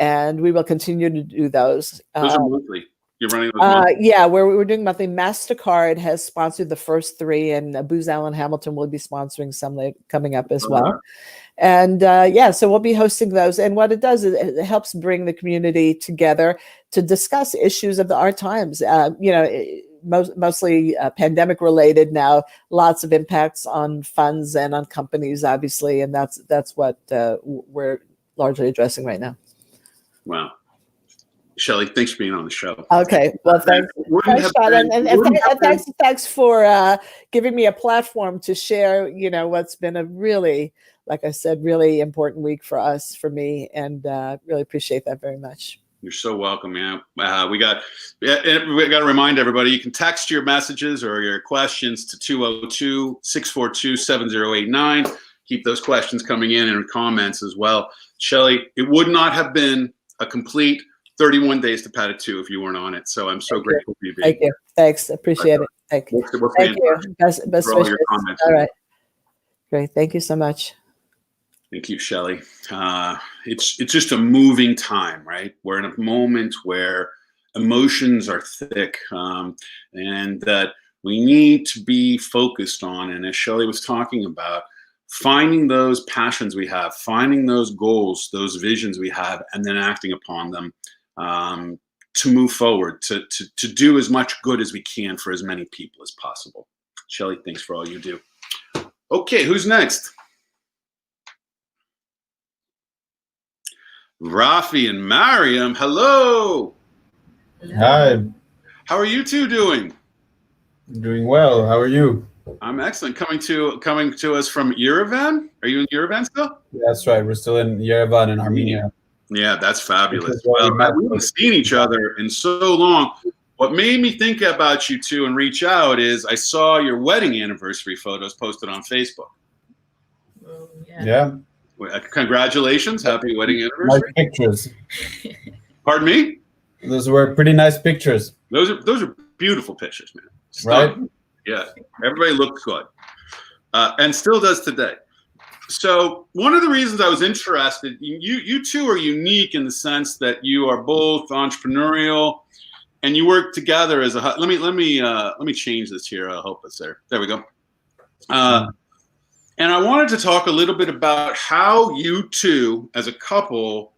And we will continue to do those. Those are monthly. You're running those monthly? Yeah, we're doing monthly. MasterCard has sponsored the first 3, and Booz Allen Hamilton will be sponsoring some coming up as well. And so we'll be hosting those. And what it does is it helps bring the community together to discuss issues of our times. Mostly pandemic related now. Lots of impacts on funds and on companies, obviously, and that's what we're largely addressing right now. Wow. Shelley, thanks for being on the show. Okay. Well, thanks, Sean. And thanks for giving me a platform to share, what's been a really, like I said, really important week for me, and really appreciate that very much. You're so welcome, man. We got to remind everybody, you can text your messages or your questions to 202-642-7089. Keep those questions coming in and comments as well. Shelley, it would not have been a complete 31 days to Pata 2 if you weren't on it. So I'm so grateful for you being here. Thank you. Thanks. Appreciate it. Thank you. Thank you. Best wishes. All right. Great. Thank you so much. Thank you, Shelley. It's just a moving time, right? We're in a moment where emotions are thick, and that we need to be focused on. And as Shelley was talking about, finding those passions we have, finding those goals, those visions we have, and then acting upon them to move forward, to do as much good as we can for as many people as possible. Shelley, thanks for all you do. Okay, who's next? Rafi and Mariam, hello. Hi. How are you two doing? Doing well. How are you? I'm excellent. Coming to us from Yerevan. Are you in Yerevan still? That's right. We're still in Yerevan in Armenia. Yeah, that's fabulous. Well, we haven't seen each other in so long. What made me think about you two and reach out is I saw your wedding anniversary photos posted on Facebook. Oh, yeah. Congratulations. Happy wedding anniversary. Nice pictures. Pardon me? Those were pretty nice pictures. Those are beautiful pictures, man. Right? Yeah. Everybody looked good. And still does today. So one of the reasons I was interested, you two are unique in the sense that you are both entrepreneurial and you work together as a, let me change this here. I'll help us there. There we go. And I wanted to talk a little bit about how you two as a couple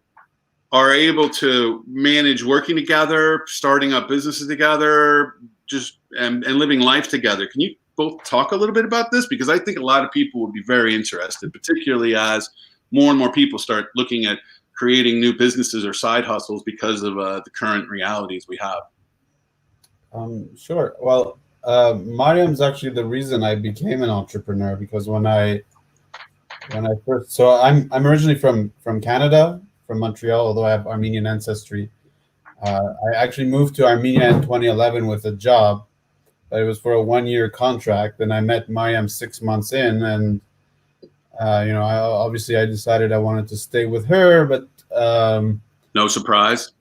are able to manage working together, starting up businesses together, just and living life together. Can you both talk a little bit about this? Because I think a lot of people would be very interested, particularly as more and more people start looking at creating new businesses or side hustles because of the current realities we have. Sure. Well, Mariam's actually the reason I became an entrepreneur, because when I first, so I'm originally from Canada, from Montreal, although I have Armenian ancestry. I actually moved to Armenia in 2011 with a job, but it was for a 1-year contract. And I met Mariam 6 months in, and I decided I wanted to stay with her, but no surprise.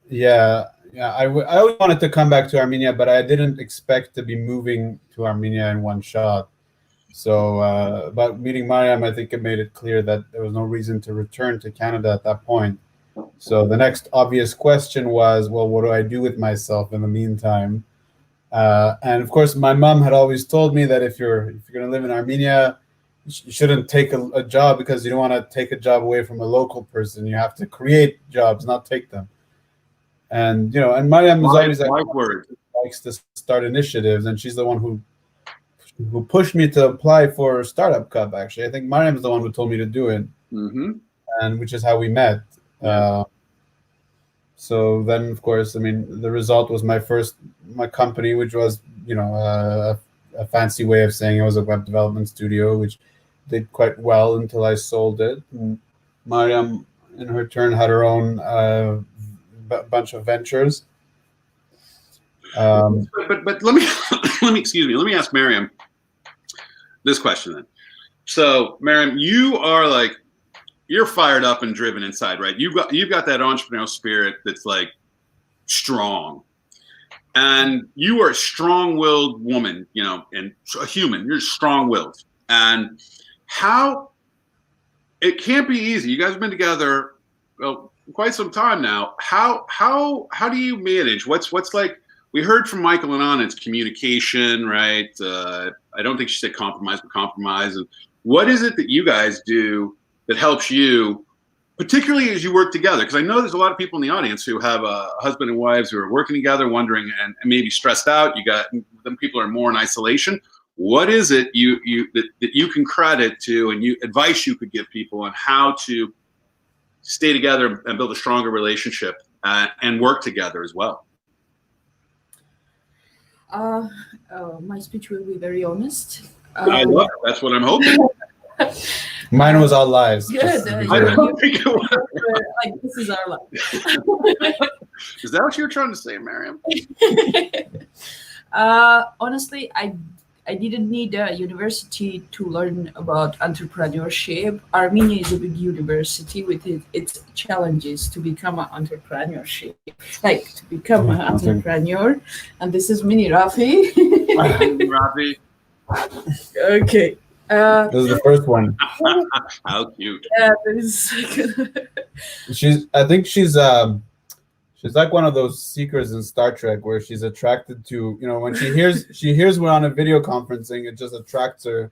Yeah. I always wanted to come back to Armenia, but I didn't expect to be moving to Armenia in one shot. So, but meeting Mariam, I think it made it clear that there was no reason to return to Canada at that point. So the next obvious question was, well, what do I do with myself in the meantime? And of course, my mom had always told me that if you're going to live in Armenia, you shouldn't take a job because you don't want to take a job away from a local person. You have to create jobs, not take them. And and Mariam was always like, likes to start initiatives, and she's the one who pushed me to apply for Startup Cup. Actually, I think Mariam is the one who told me to do it, and which is how we met. Yeah. So then, of course, I mean, the result was my company, which was, a fancy way of saying it was a web development studio, which did quite well until I sold it. And Mariam, in her turn, had her own bunch of ventures. But let me excuse me. Let me ask Mariam this question then. So, Mariam, you're fired up and driven inside, right? You've got that entrepreneurial spirit that's like strong, and you are a strong-willed woman, and a human. You're strong-willed, and how it can't be easy. You guys have been together quite some time now. How do you manage? What's like? We heard from Michael and Anna, it's communication, right? I don't think she said compromise, but compromise. And what is it that you guys do that helps you, particularly as you work together? Because I know there's a lot of people in the audience who have husband and wives who are working together, wondering and maybe stressed out. Them people are more in isolation. What is it that you can credit to, and advice you could give people on how to stay together and build a stronger relationship and work together as well? My speech will be very honest. I love it. That's what I'm hoping. Mine was all lies. Good. I don't think it was. Like, this is our life. Is that what you were trying to say, Mariam? Honestly, I didn't need a university to learn about entrepreneurship. Armenia is a big university with its challenges to become an entrepreneurship, like to become an entrepreneur. And this is Mini Rafi. Rafi. Okay. This is the first one. How cute. Yeah, there is second. I think she's like one of those seekers in Star Trek where she's attracted to, when she hears we're on a video conferencing, it just attracts her.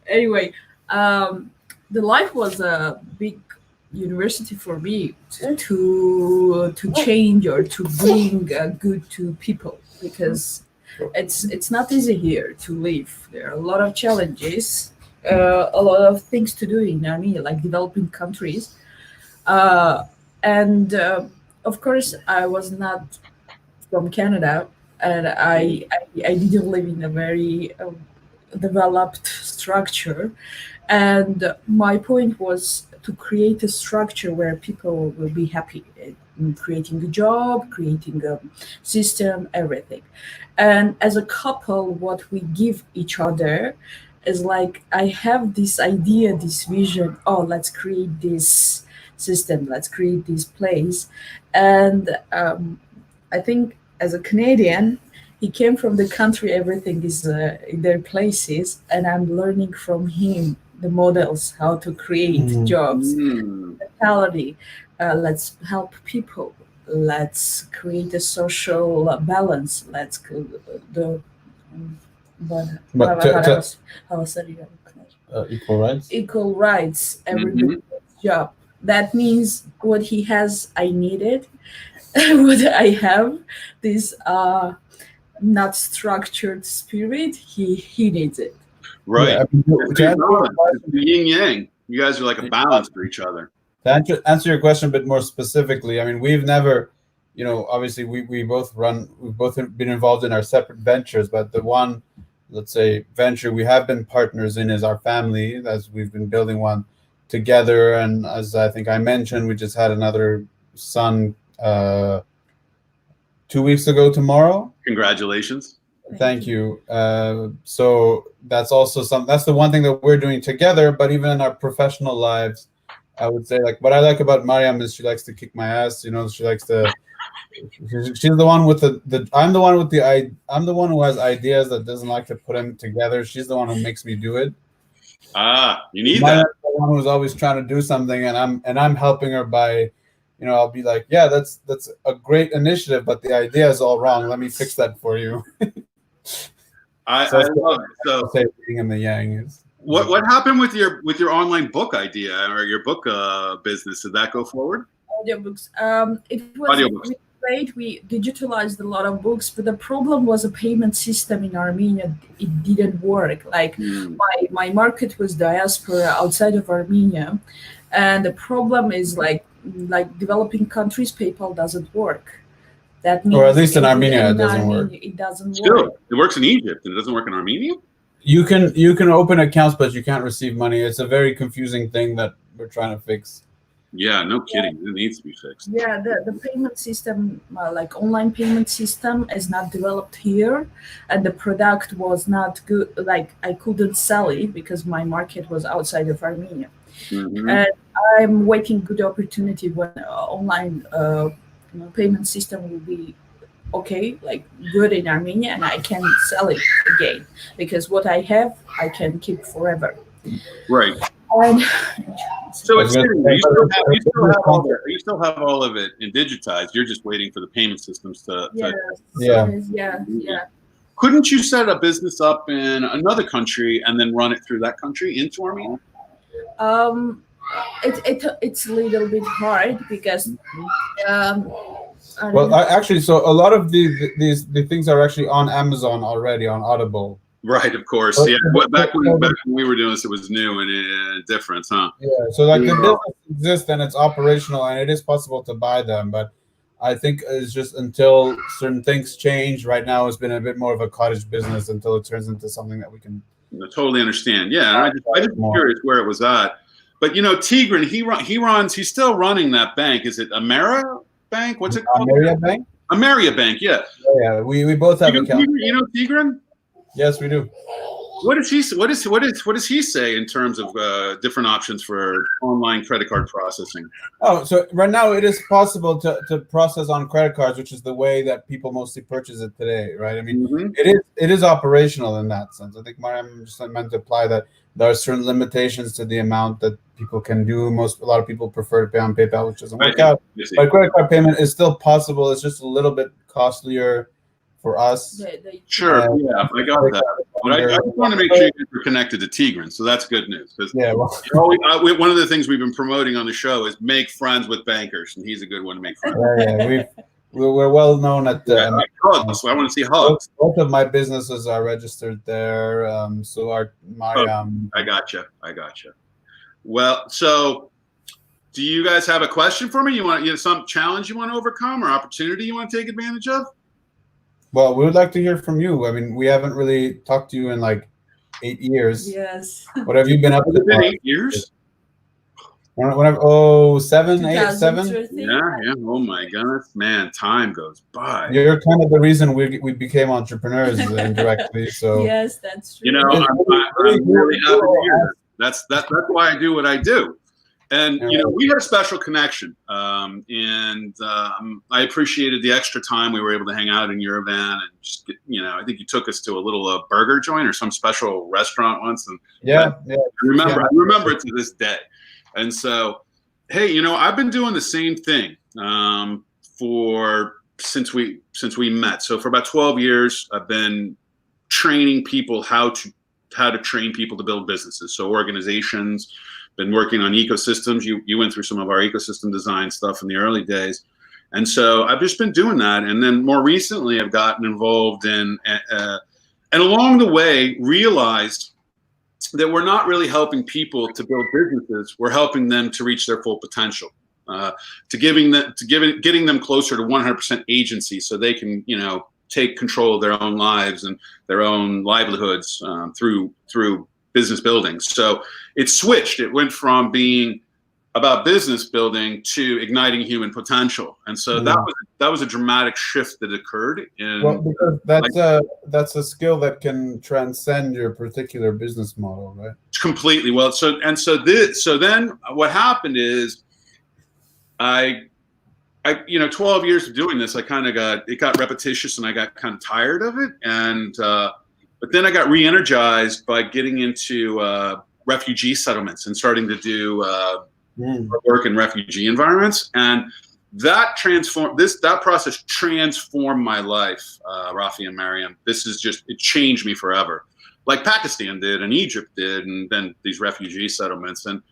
Anyway, the life was a big university for me to change or to bring good to people, because it's not easy here to live. There are a lot of challenges, a lot of things to do in Armenia, like developing countries. And of course, I was not from Canada, and I didn't live in a very developed structure. And my point was to create a structure where people will be happy in creating a job, creating a system, everything. And as a couple, what we give each other is like, I have this idea, this vision, let's create this system, let's create this place. And I think as a Canadian, he came from the country, everything is in their places, and I'm learning from him the models, how to create jobs, mentality. Let's help people. Let's create a social balance. Let's equal rights. Equal rights. Everybody's job. That means what he has, I needed. What I have, this not structured spirit, he needs it. Right. Yeah, it's the yin yang. You guys are like a balance for each other. To answer your question a bit more specifically, I mean, we've never, obviously we've both been involved in our separate ventures, but the one, let's say, venture we have been partners in is our family, as we've been building one together. And as I think I mentioned, we just had another son 2 weeks ago tomorrow. Congratulations. Thank you. So that's also that's the one thing that we're doing together, but even in our professional lives, I would say, like, what I like about Mariam is she likes to kick my ass. She likes to. She's the one with I'm the one who has ideas that doesn't like to put them together. She's the one who makes me do it. You need Mariam's that. the one who's always trying to do something, and I'm helping her by, I'll be like, yeah, that's a great initiative, but the idea is all wrong. Let me fix that for you. I love it. So being in the yang is. What happened with your online book idea or your book business? Did that go forward? Audiobooks. It was Audiobooks. really great. We digitalized a lot of books, but the problem was a payment system in Armenia. It didn't work. Like my market was diaspora outside of Armenia, and the problem is like developing countries, PayPal doesn't work. That means, or at least in Armenia, it doesn't work. It doesn't Still, work. it works in Egypt and it doesn't work in Armenia. You can open accounts, but you can't receive money. It's a very confusing thing that we're trying to fix. Yeah, no kidding. It needs to be fixed. Yeah, the payment system, like online payment system, is not developed here, and the product was not good. Like I couldn't sell it because my market was outside of Armenia, and I'm waiting good opportunity when online payment system will be okay, like good in Armenia, and I can sell it again because what I have, I can keep forever. Right. And so it's you still have all of it in digitized. You're just waiting for the payment systems to. Yeah. Couldn't you set a business up in another country and then run it through that country into Armenia? It's a little bit hard because. Actually, so a lot of the things are actually on Amazon already on Audible. Right, of course. Yeah, back when we were doing this, it was new and different, huh? Yeah. So like the business exists and it's operational and it is possible to buy them, but I think it's just until certain things change. Right now, it's been a bit more of a cottage business until it turns into something that we can. I totally understand. Yeah, and I just curious where it was at. But Tigran, he's still running that bank. Is it Amera Bank? What's it called? Ameria Bank. Ameria Bank. Yeah. Yeah, we both have accounts. You know Tigran? Yes, we do. What does he say in terms of different options for online credit card processing? Oh, so right now it is possible to process on credit cards, which is the way that people mostly purchase it today, right? I mean, it is operational in that sense. I think Mariam just meant to imply that there are certain limitations to the amount that people can do. A lot of people prefer to pay on PayPal, which doesn't work out. But credit card payment is still possible. It's just a little bit costlier for us. Sure, yeah, I got that. But I just want to make sure you're connected to Tigran, so that's good news. One of the things we've been promoting on the show is make friends with bankers, and he's a good one to make friends with. We're well known at the. Hugs, so I want to see hugs. Both of my businesses are registered there. So are my. I gotcha. Well, so do you guys have a question for me? You want some challenge you want to overcome or opportunity you want to take advantage of? Well, we would like to hear from you. I mean, we haven't really talked to you in like 8 years. Yes. What have you been up to? Has it been 8 years? Whenever, 7, 8, 7? Yeah. Oh my goodness, man, time goes by. You're kind of the reason we became entrepreneurs indirectly. So yes, that's true. I'm really happy to hear that. That's why I do what I do. And we had a special connection, and I appreciated the extra time we were able to hang out in your van and just get, I think you took us to a little burger joint or some special restaurant once, and I remember it to this day. And so, hey, I've been doing the same thing since we met. So for about 12 years, I've been training people how to train people to build businesses. So organizations. Been working on ecosystems. You went through some of our ecosystem design stuff in the early days. And so I've just been doing that. And then more recently, I've gotten involved in, and along the way, realized that we're not really helping people to build businesses. We're helping them to reach their full potential, getting them closer to 100% agency so they can, take control of their own lives and their own livelihoods through business building. So it switched. It went from being about business building to igniting human potential. And so that was a dramatic shift that occurred. Because that's a skill that can transcend your particular business model, right? Completely. Well, so then what happened is I 12 years of doing this, it got repetitious and I got kind of tired of it. And but then I got re-energized by getting into refugee settlements and starting to do work in refugee environments, and that process transformed my life, Rafi and Mariam. It changed me forever, like Pakistan did and Egypt did, and then these refugee settlements. And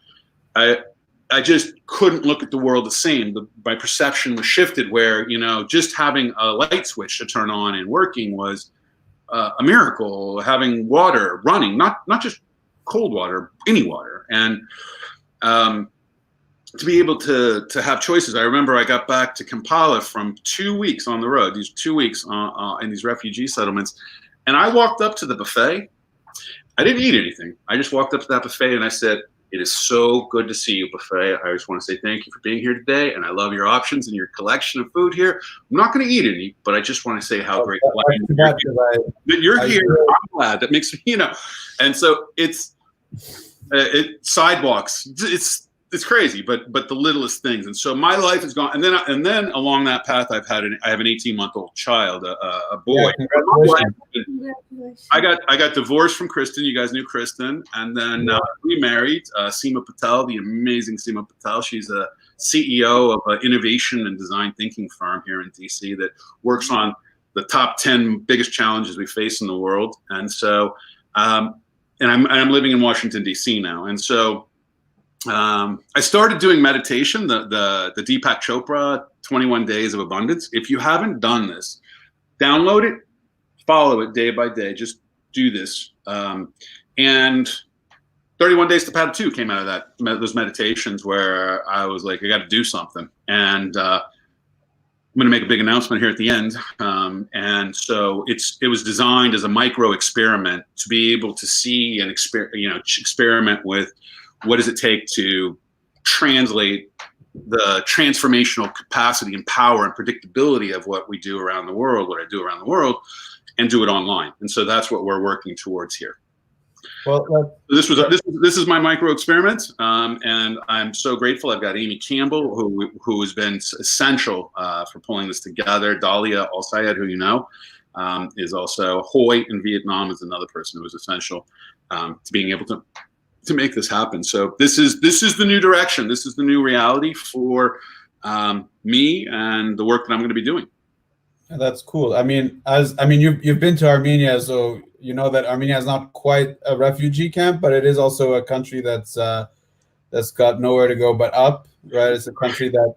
I just couldn't look at the world the same. My perception was shifted where, just having a light switch to turn on and working was a miracle. Having water running, not just cold water, any water. And to be able to have choices. I remember I got back to Kampala from 2 weeks on the road, these 2 weeks in these refugee settlements. And I walked up to the buffet. I didn't eat anything. I just walked up to that buffet and I said, "It is so good to see you, buffet. I just want to say thank you for being here today. And I love your options and your collection of food here. I'm not going to eat any, but I just want to say how great that you're here. I'm glad. That makes me, And so it's sidewalks. It's crazy, but the littlest things. And so my life is gone. And then along that path, I have an 18-month-old child, a boy. Congratulations. I got divorced from Kristen. You guys knew Kristen, and then remarried Seema Patel, the amazing Seema Patel. She's a CEO of an innovation and design thinking firm here in DC that works on the top 10 biggest challenges we face in the world. And so, and I'm living in Washington DC now, and so. I started doing meditation, the Deepak Chopra 21 Days of Abundance. If you haven't done this, download it, follow it day by day. Just do this. And 31 Days to Paddle 2 came out of those meditations where I was like, I got to do something. And I'm going to make a big announcement here at the end. And so it was designed as a micro experiment to be able to see and experiment with what does it take to translate the transformational capacity and power and predictability of what we do around the world, what I do around the world, and do it online. And so that's what we're working towards here. Well, this is my micro experiment, and I'm so grateful. I've got Amy Campbell, who has been essential for pulling this together. Dahlia Al-Sayed, who you know, is also Hoi in Vietnam, is another person who was essential to being able to make this happen. So this is the new direction. This is the new reality for me and the work that I'm going to be doing. That's cool. You've been to Armenia, so you know that Armenia is not quite a refugee camp, but it is also a country that's got nowhere to go but up. Right? It's a country that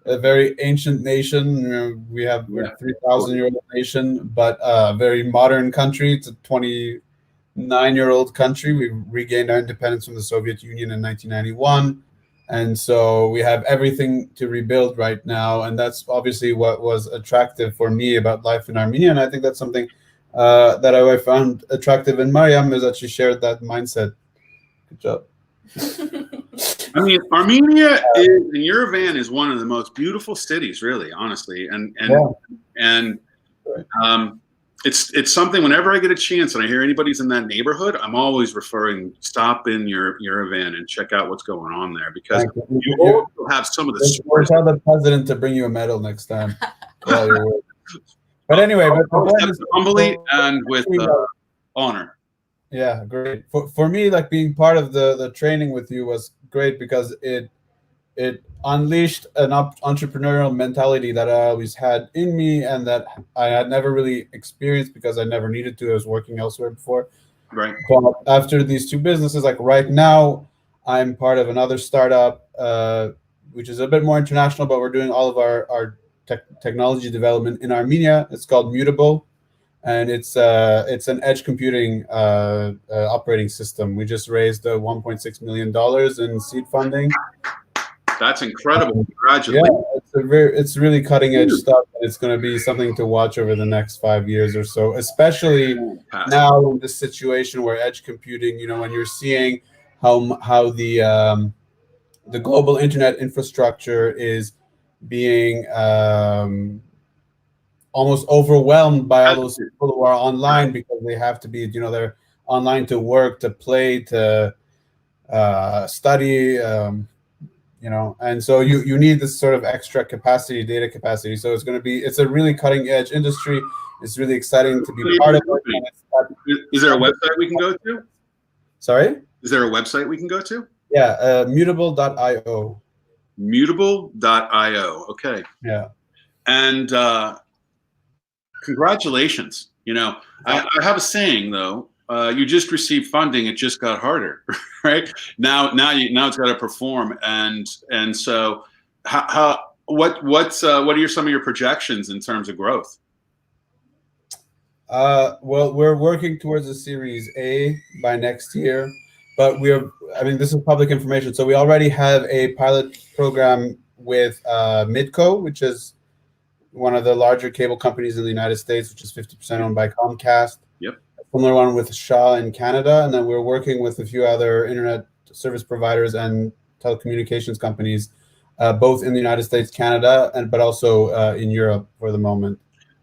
a very ancient nation. We're a 3,000-year-old nation, but a very modern country. It's a 29-year-old country. We regained our independence from the Soviet Union in 1991. And so we have everything to rebuild right now. And that's obviously what was attractive for me about life in Armenia. And I think that's something that I found attractive in Mariam, is that she shared that mindset. Good job. I mean, Armenia in Yerevan is one of the most beautiful cities, really, honestly. It's something, whenever I get a chance and I hear anybody's in that neighborhood, I'm always referring, stop in Yerevan and check out what's going on there, because you also have some of the We'll tell the president to bring you a medal next time. But anyway, humbly and with honor. Yeah, great. For me, like being part of the training with you was great, because it unleashed an entrepreneurial mentality that I always had in me and that I had never really experienced because I never needed to. I was working elsewhere before. Right. But after these two businesses, like right now, I'm part of another startup, which is a bit more international, but we're doing all of our technology development in Armenia. It's called Mutable, and it's an edge computing operating system. We just raised $1.6 million in seed funding. That's incredible. Congratulations. Yeah, it's really cutting edge stuff. It's going to be something to watch over the next 5 years or so, especially now in this situation where edge computing, when you're seeing how the global internet infrastructure is being almost overwhelmed by all those people who are online because they have to be, they're online to work, to play, to study, and so you need this sort of extra capacity, data capacity. So it's a really cutting edge industry. It's really exciting to be part of it. Is there a website we can go to? Sorry? Is there a website we can go to? Yeah, mutable.io. Mutable.io. Okay. Yeah. And congratulations. I have a saying, though, you just received funding. It just got harder, right? Now it's got to perform, and so what are some of your projections in terms of growth? Well, we're working towards a Series A by next year, but this is public information. So we already have a pilot program with Midco, which is one of the larger cable companies in the United States, which is 50% owned by Comcast. Yep. A similar one with Shaw in Canada. And then we're working with a few other internet service providers and telecommunications companies, both in the United States, Canada, but also in Europe for the moment.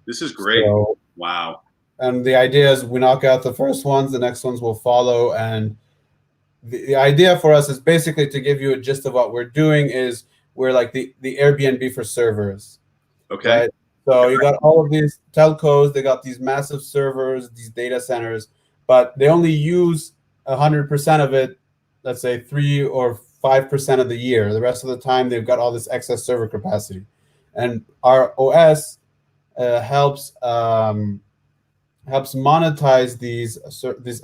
This is great. So, wow. And the idea is we knock out the first ones, the next ones will follow. And the idea for us is basically to give you a gist of what we're doing is we're like the Airbnb for servers. Okay. Right? So you got all of these telcos, they got these massive servers, these data centers, but they only use 100% of it, let's say 3 or 5% of the year. The rest of the time, they've got all this excess server capacity. And our OS helps monetize these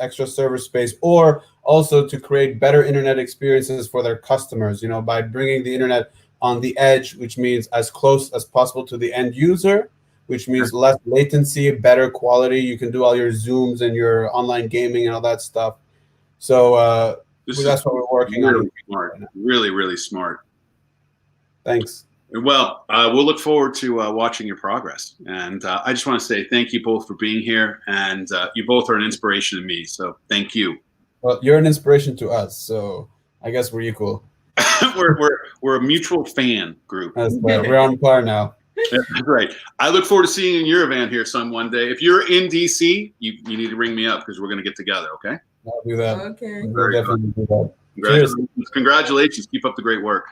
extra server space, or also to create better internet experiences for their customers, by bringing the internet on the edge, which means as close as possible to the end user, which means less latency, better quality. You can do all your Zooms and your online gaming and all that stuff. So that's what we're working on. Smart. Really, really smart. Thanks. Well, we'll look forward to watching your progress. And I just want to say thank you both for being here. And you both are an inspiration to me. So thank you. Well, you're an inspiration to us. So I guess we're equal. we're a mutual fan group. We're on par now. That's right. I look forward to seeing you in your van here, son, one day. If you're in DC, you need to ring me up because we're going to get together. Okay. I'll do that. Okay. We'll definitely do that. Congratulations. Keep up the great work.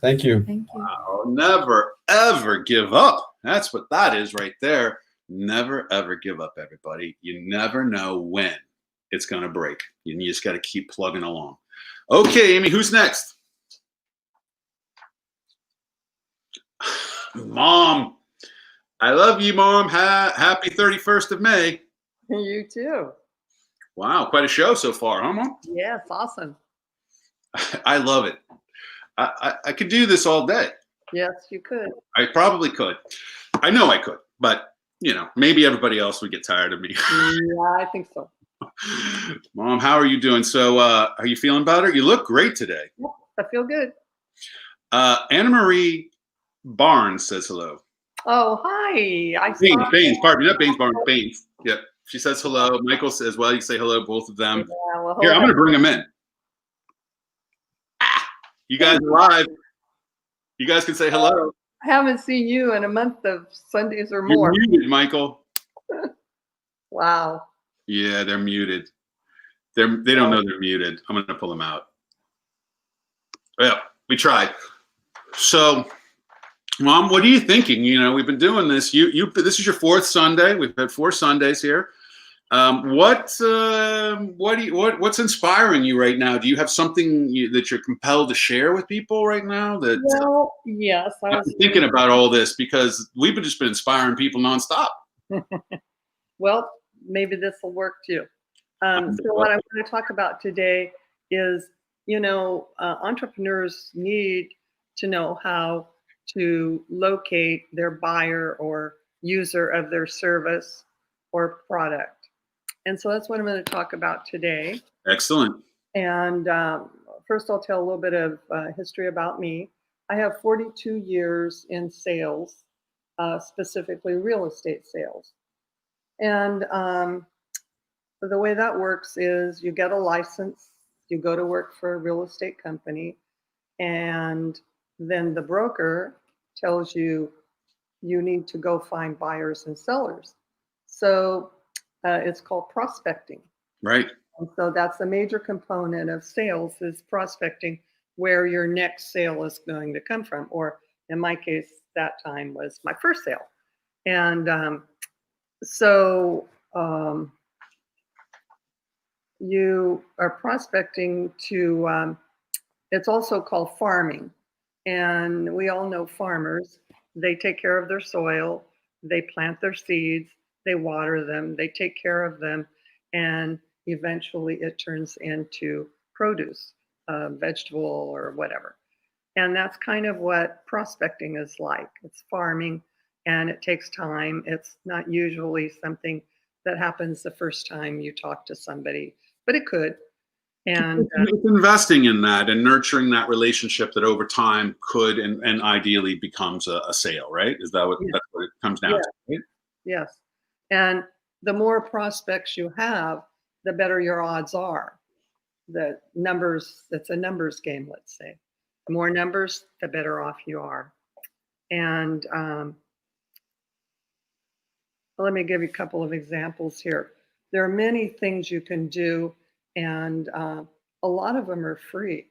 Thank you. Thank you. Wow. Never, ever give up. That's what that is right there. Never, ever give up, everybody. You never know when it's going to break. You just got to keep plugging along. Okay, Amy, who's next? Mom. I love you, Mom. Happy 31st of May. You too. Wow, quite a show so far, huh, Mom? Yes, awesome. I love it. I could do this all day. Yes, you could. I probably could. I know I could, but maybe everybody else would get tired of me. Yeah, I think so. Mom, how are you doing? So, are you feeling better? You look great today. Yeah, I feel good. Anna Marie Barnes says hello. Oh, hi. Baines, pardon me, not Baines, Barnes, Baines. Yep. She says hello. Michael says, well, you say hello, both of them. Yeah, well, Here, I'm going to bring them in. You guys are live. You guys can say hello. I haven't seen you in a month of Sundays or You're more. muted, Michael. Wow. Yeah, they're muted. They don't know they're muted. I'm going to pull them out. Well, we tried. So, Mom, what are you thinking? We've been doing this. This is your 4th Sunday. We've had 4 Sundays here. What's inspiring you right now? Do you have something that you're compelled to share with people right now? Well, yes. I was thinking about all this because we've just been inspiring people nonstop. Well, maybe this will work too. So what I want to talk about today is, entrepreneurs need to know how to locate their buyer or user of their service or product. And so that's what I'm going to talk about today. Excellent. And first, I'll tell a little bit of history about me. I have 42 years in sales, specifically real estate sales. And the way that works is you get a license, you go to work for a real estate company, and then the broker tells you you need to go find buyers and sellers. So it's called prospecting. Right. And so that's a major component of sales is prospecting, where your next sale is going to come from. Or in my case, that time was my first sale. And you are prospecting to, it's also called farming. And we all know farmers. They take care of their soil, they plant their seeds, they water them, they take care of them. And eventually it turns into produce, vegetable or whatever. And that's kind of what prospecting is like. It's farming, and it takes time. It's not usually something that happens the first time you talk to somebody, but it could. And it's investing in that and nurturing that relationship that over time could and ideally becomes a sale, right? Is that what, Yeah. that's what it comes down Yeah. to? Right? yes, and the more prospects you have, the better your odds are. The numbers, it's a numbers game, let's say. The more numbers, the better off you are. And let me give you a couple of examples here. There are many things you can do, and a lot of them are free.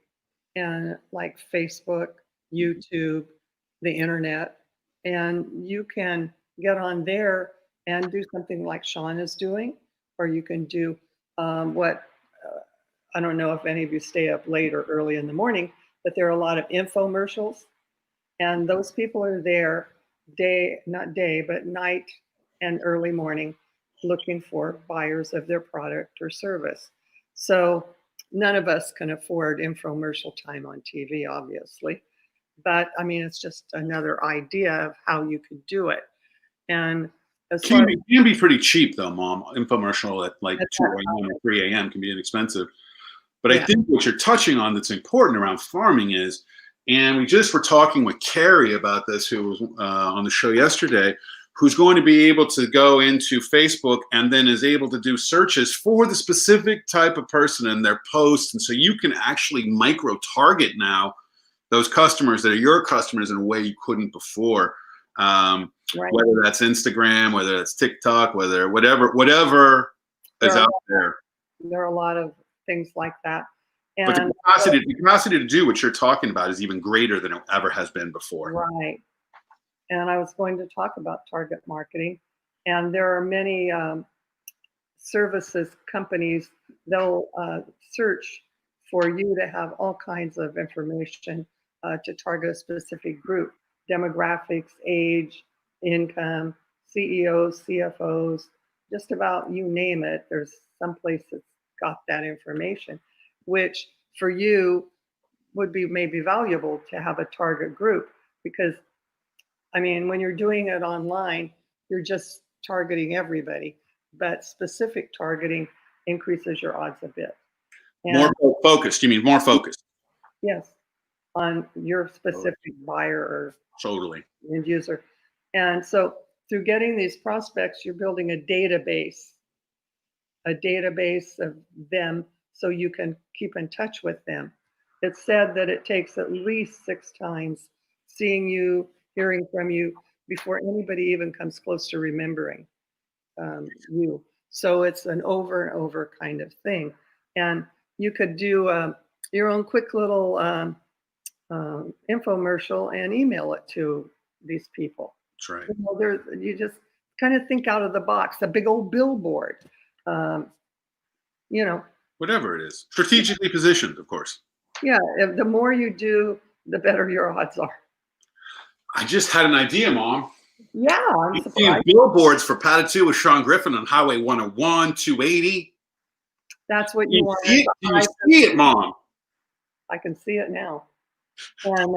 And like Facebook, YouTube, the internet, and you can get on there and do something like Sean is doing, or you can do what I don't know if any of you stay up late or early in the morning, but there are a lot of infomercials, and those people are there not day, but night and early morning looking for buyers of their product or service. So none of us can afford infomercial time on TV, obviously. But I mean, it's just another idea of how you could do it. And as far Can be pretty cheap though, Mom. Infomercial at like as 2 a.m. or 3 a.m. can be inexpensive. But Yeah. I think what you're touching on that's important around farming is, and we just were talking with Carrie about this, who was on the show yesterday, who's going to be able to go into Facebook and then is able to do searches for the specific type of person and their posts. And so you can actually micro target now those customers that are your customers in a way you couldn't before. Right. Whether that's Instagram, whether that's TikTok, whatever is out there. There are a lot of things like that. But And the capacity to do what you're talking about is even greater than it ever has been before. right. And I was going to talk about target marketing. And there are many services companies, they'll search for you to have all kinds of information to target a specific group, demographics, age, income, CEOs, CFOs, just about you name it. There's some place that's got that information, which for you would be maybe valuable to have a target group, because I mean, when you're doing it online, you're just targeting everybody, but specific targeting increases your odds a bit. And More focused. You mean more focused? yes, on your specific buyer or Totally. end user. And so through getting these prospects, you're building a database of them so you can keep in touch with them. It's said that it takes at least 6 times seeing you, hearing from you before anybody even comes close to remembering you. So it's an over and over kind of thing. And you could do your own quick little infomercial and email it to these people. That's right. You know, you just kind of think out of the box, a big old billboard, you know. Whatever it is. Strategically positioned, of course. Yeah, the more you do, the better your odds are. I just had an idea, Mom. Yeah, I'm You've seen surprised. billboards for Padded 2 with Sean Griffin on Highway 101, 280. That's what Do you you want. see it? Do you see it, Mom? I can see it now. And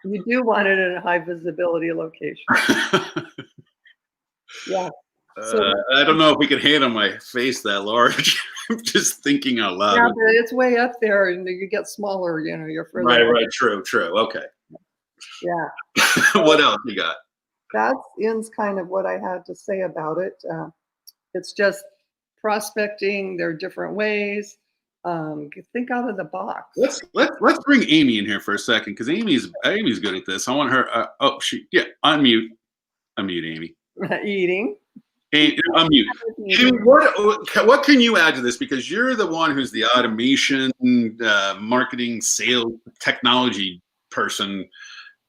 you do want it in a high visibility location. Yeah. I don't know if we can handle my face that large. I'm just thinking out loud. Yeah, but it's way up there and you get smaller, you know, you're further. Right. True. Okay. Yeah. What else you got? That ends kind of what I had to say about it. It's just prospecting. There are different ways. Think out of the box. Let's bring Amy in here for a second, because Amy's good at this. I want her. Unmute Amy. Eating. Hey, unmute. Amy, what can you add to this? Because you're the one who's the automation, marketing, sales, technology person.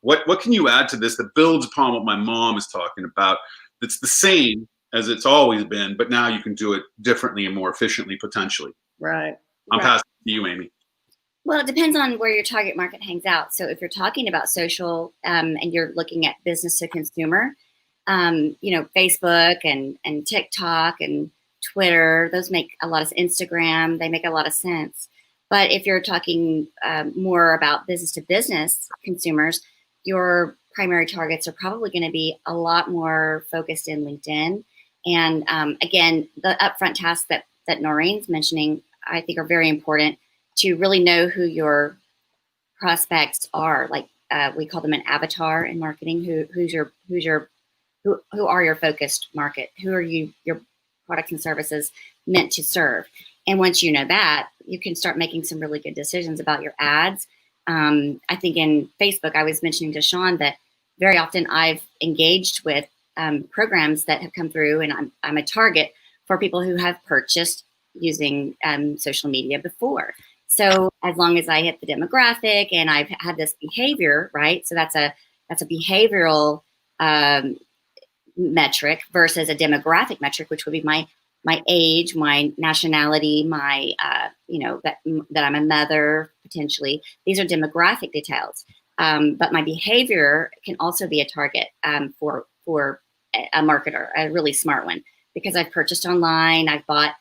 What can you add to this that builds upon what my mom is talking about? That's the same as it's always been, but now you can do it differently and more efficiently, potentially. Right. I'm passing it to you, Amy. Well, it depends on where your target market hangs out. So if you're talking about social and you're looking at business to consumer, Facebook and TikTok and Twitter, those make a lot of Instagram, they make a lot of sense. But if you're talking more about business to business consumers, your primary targets are probably going to be a lot more focused in LinkedIn. And again, the upfront tasks that Noreen's mentioning, I think are very important to really know who your prospects are. Like we call them an avatar in marketing. Who are your focused market? Who are your products and services meant to serve? And once you know that, you can start making some really good decisions about your ads. I think in Facebook, I was mentioning to Sean that very often I've engaged with programs that have come through, and I'm a target for people who have purchased using social media before. So as long as I hit the demographic and I've had this behavior, right? So that's a behavioral metric versus a demographic metric, which would be my age, my nationality, my that I'm a mother potentially. These are demographic details, but my behavior can also be a target for a marketer, a really smart one, because I've purchased online, I've bought,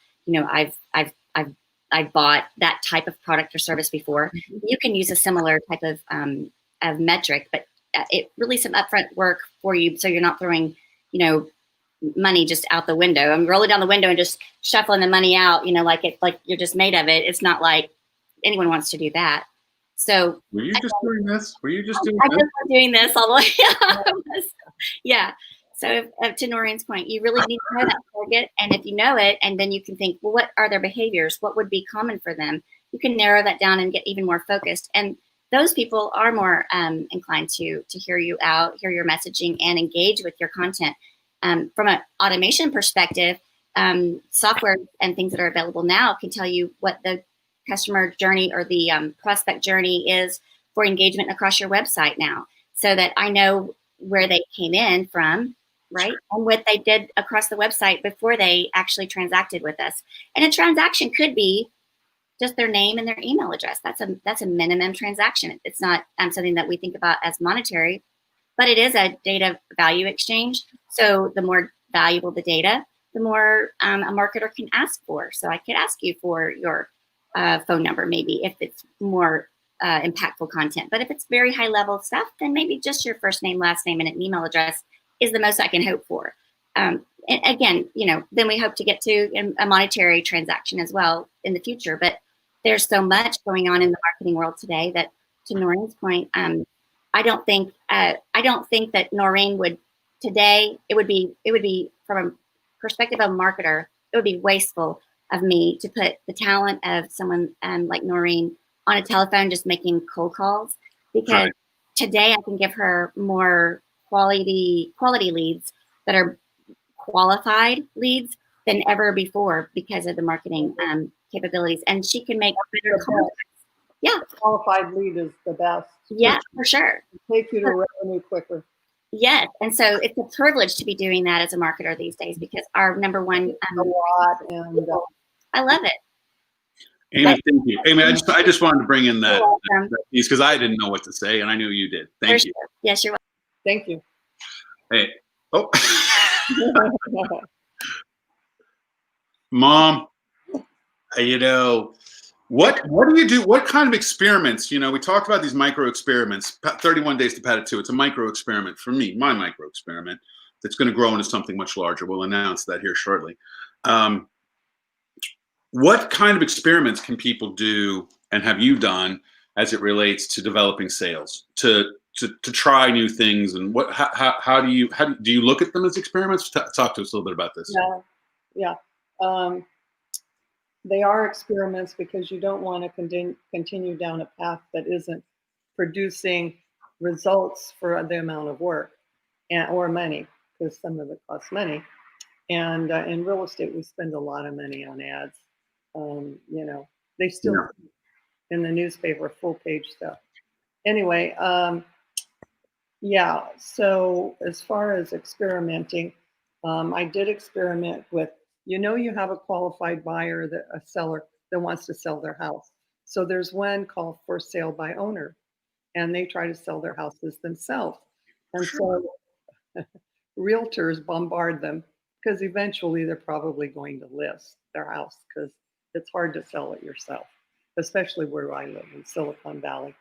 I've bought that type of product or service before. Mm-hmm. You can use a similar type of metric, but it really some upfront work for you, so you're not throwing money just out the window. I'm rolling down the window and just shuffling the money out, like you're just made of it. It's not like anyone wants to do that. So were you just doing this? Were you just doing I this? was doing this all the way. Yeah. So to Noreen's point, you really need to know that target. And if you know it, and then you can think, well, what are their behaviors? What would be common for them? You can narrow that down and get even more focused. And those people are more inclined to hear you out, hear your messaging, and engage with your content. From an automation perspective, software and things that are available now can tell you what the customer journey or the prospect journey is for engagement across your website now, so that I know where they came in from, right? And what they did across the website before they actually transacted with us. And a transaction could be just their name and their email address. That's a minimum transaction. It's not something that we think about as monetary, but it is a data value exchange. So the more valuable the data, the more a marketer can ask for. So I could ask you for your phone number, maybe, if it's more impactful content. But if it's very high level stuff, then maybe just your first name, last name, and an email address is the most I can hope for. And again, then we hope to get to a monetary transaction as well in the future. But there's so much going on in the marketing world today that, to Noreen's point, I don't think that Noreen would today. It would be from a perspective of a marketer, it would be wasteful of me to put the talent of someone like Noreen on a telephone just making cold calls, because today I can give her more quality leads that are qualified leads than ever before because of the marketing capabilities, and she can make better calls. Yeah, qualified lead is the best. Yeah, for sure. Take you to revenue quicker. Yes, and so it's a privilege to be doing that as a marketer these days, because our number one. A lot, and I love it. Amy, thank you. Amy, I just wanted to bring in that piece because I didn't know what to say, and I knew you did. Thank you. Yes, you're welcome. Thank you. Hey, Mom, what do you do? What kind of experiments? We talked about these micro experiments. 31 Days to Pad 2. It's a micro experiment for me, my micro experiment that's going to grow into something much larger. We'll announce that here shortly. What kind of experiments can people do, and have you done, as it relates to developing sales, to try new things, and how do you look at them as experiments? Talk to us a little bit about this. Yeah. They are experiments because you don't want to continue down a path that isn't producing results for the amount of work or money, because some of it costs money. And in real estate, we spend a lot of money on ads. They still in the newspaper, full page stuff. Anyway, so as far as experimenting, I did experiment with, you have a qualified buyer, a seller that wants to sell their house. So there's one called for sale by owner, and they try to sell their houses themselves. And so realtors bombard them because eventually they're probably going to list their house because it's hard to sell it yourself, especially where I live in Silicon Valley.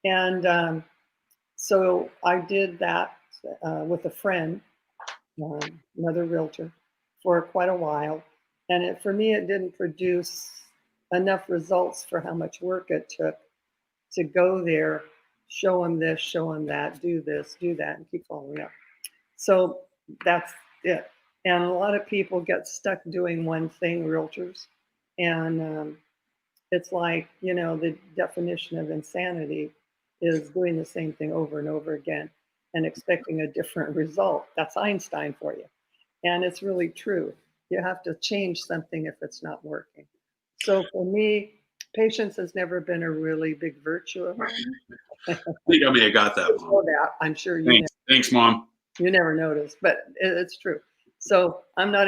And so I did that with a friend, another realtor, for quite a while. And for me, it didn't produce enough results for how much work it took to go there, show them this, show them that, do this, do that, and keep following up. So that's it. And a lot of people get stuck doing one thing, realtors. And it's like, you know, the definition of insanity is doing the same thing over and over again and expecting a different result. That's Einstein for you. And it's really true. You have to change something if it's not working. So for me, patience has never been a really big virtue of mine. I think I may have got that, Mom. I'm sure you Thanks, Mom. You never noticed, but it's true. So I'm not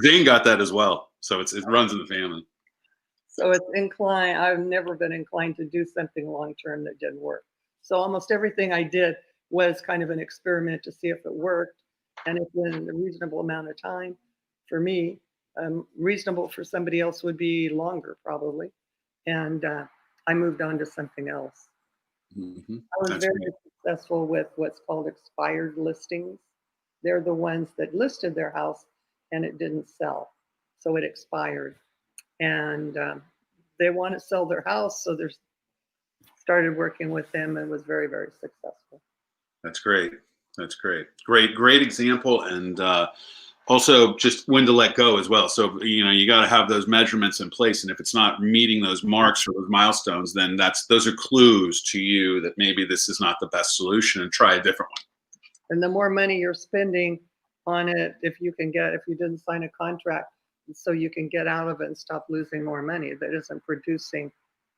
Zane got that as well. So it runs in the family. So it's inclined. I've never been inclined to do something long term that didn't work. So almost everything I did was kind of an experiment to see if it worked, and if in a reasonable amount of time. For me, reasonable for somebody else would be longer probably, and I moved on to something else. Mm-hmm. I was very successful with what's called expired listings. They're the ones that listed their house and it didn't sell, so it expired. And they want to sell their house, so they started working with them and was very, very successful. That's great. That's great. Great example. And also just when to let go as well. So, you know, you got to have those measurements in place. And if it's not meeting those marks or those milestones, then those are clues to you that maybe this is not the best solution and try a different one. And the more money you're spending on it, if you didn't sign a contract, so you can get out of it and stop losing more money that isn't producing,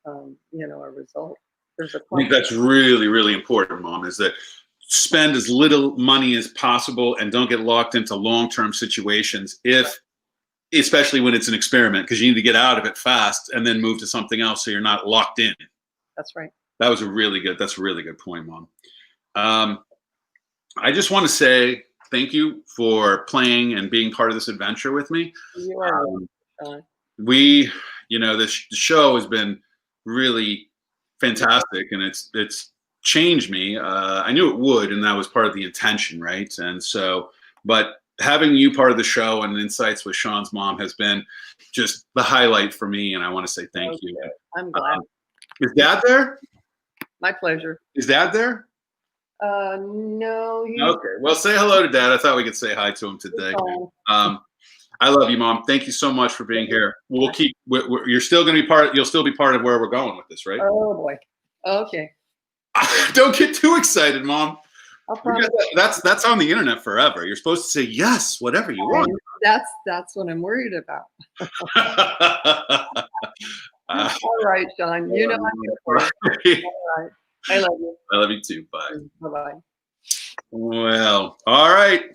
you know, a result. I think that's really, really important, Mom, is that spend as little money as possible and don't get locked into long-term situations, especially when it's an experiment, because you need to get out of it fast and then move to something else so you're not locked in. That's right. That's a really good point, Mom. I just want to say thank you for playing and being part of this adventure with me. You are. The show has been really fantastic, and it's changed me. I knew it would, and that was part of the intention, right? And so, but having you part of the show and Insights with Sean's mom has been just the highlight for me, and I want to say thank you. I'm glad. Is Dad there? My pleasure. Is Dad there? No. Okay. Well, say hello to Dad. I thought we could say hi to him today. I love you, Mom. Thank you so much for being here. You're still going to be part. You'll still be part of where we're going with this, right? Oh boy. Okay. Don't get too excited, Mom. I'll promise. That's on the internet forever. You're supposed to say yes, whatever you want. That's what I'm worried about. All right, Sean. You know I'm here for you. All right. I love you. I love you too. Bye. Bye-bye. Well, all right.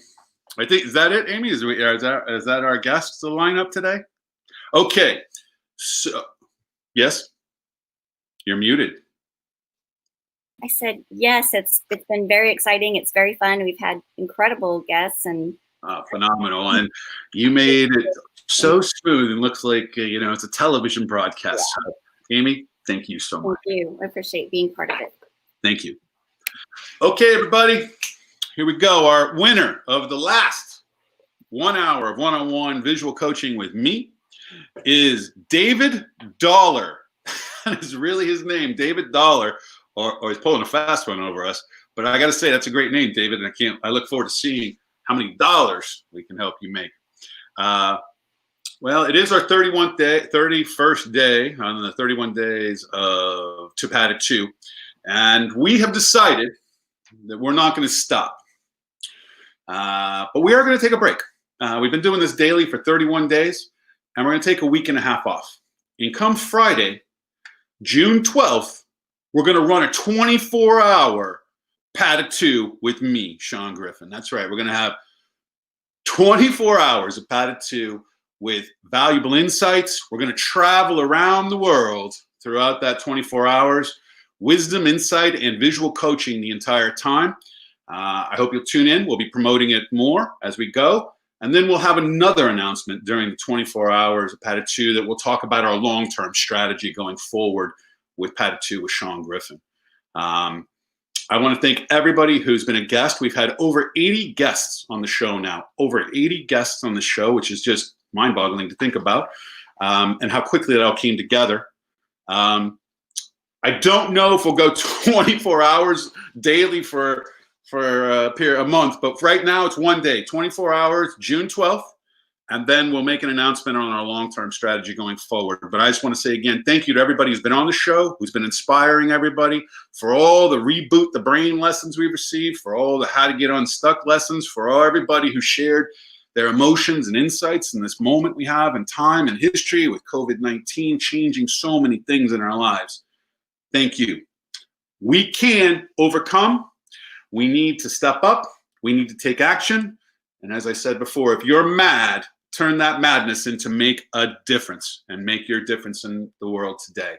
I think, is that it, Amy? Is that our guests to line up today? Okay. So, yes? You're muted. I said, yes, it's been very exciting. It's very fun. We've had incredible guests and phenomenal. And you made it so smooth and looks like, it's a television broadcast. Yeah. So, Amy, thank you so much. Thank you. I appreciate being part of it. Thank you. Okay, everybody, here we go. Our winner of the last 1 hour of one-on-one visual coaching with me is David Dollar. That is really his name, David Dollar, or he's pulling a fast one over us. But I got to say, that's a great name, David, and I look forward to seeing how many dollars we can help you make. Well, it is our 31st day on the 31 days to Padded 2. And we have decided that we're not going to stop. But we are going to take a break. We've been doing this daily for 31 days, and we're going to take a week and a half off. And come Friday, June 12th, we're going to run a 24-hour Padded 2 with me, Sean Griffin. That's right. We're going to have 24 hours of Padded 2 with valuable insights. We're going to travel around the world throughout that 24 hours. Wisdom, insight, and visual coaching the entire time. I hope you'll tune in. We'll be promoting it more as we go. And then we'll have another announcement during the 24 hours of Padded 2 that we'll talk about our long-term strategy going forward with Padded 2 with Sean Griffin. I want to thank everybody who's been a guest. We've had over 80 guests on the show now, over 80 guests on the show, which is just mind-boggling to think about, and how quickly that all came together. I don't know if we'll go 24 hours daily for a month, but right now it's one day, 24 hours, June 12th, and then we'll make an announcement on our long-term strategy going forward. But I just want to say again, thank you to everybody who's been on the show, who's been inspiring everybody, for all the Reboot the Brain lessons we've received, for all the How to Get Unstuck lessons, for all everybody who shared their emotions and insights in this moment we have in time and history with COVID-19 changing so many things in our lives. Thank you. We can overcome. We need to step up. We need to take action. And as I said before, if you're mad, turn that madness into make a difference and make your difference in the world today.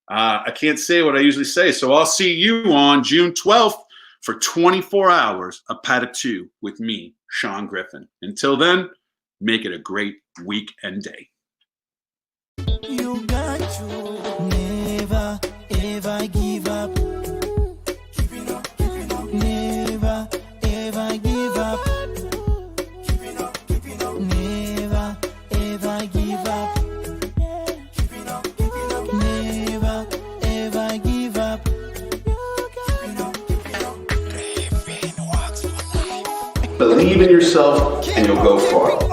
I can't say what I usually say, so I'll see you on June 12th for 24 hours of Padded 2 with me, Sean Griffin. Until then, make it a great week and day. You got to never ever give up. Never ever give up. Never ever give up. Never ever give up. Believe in yourself and you'll go far.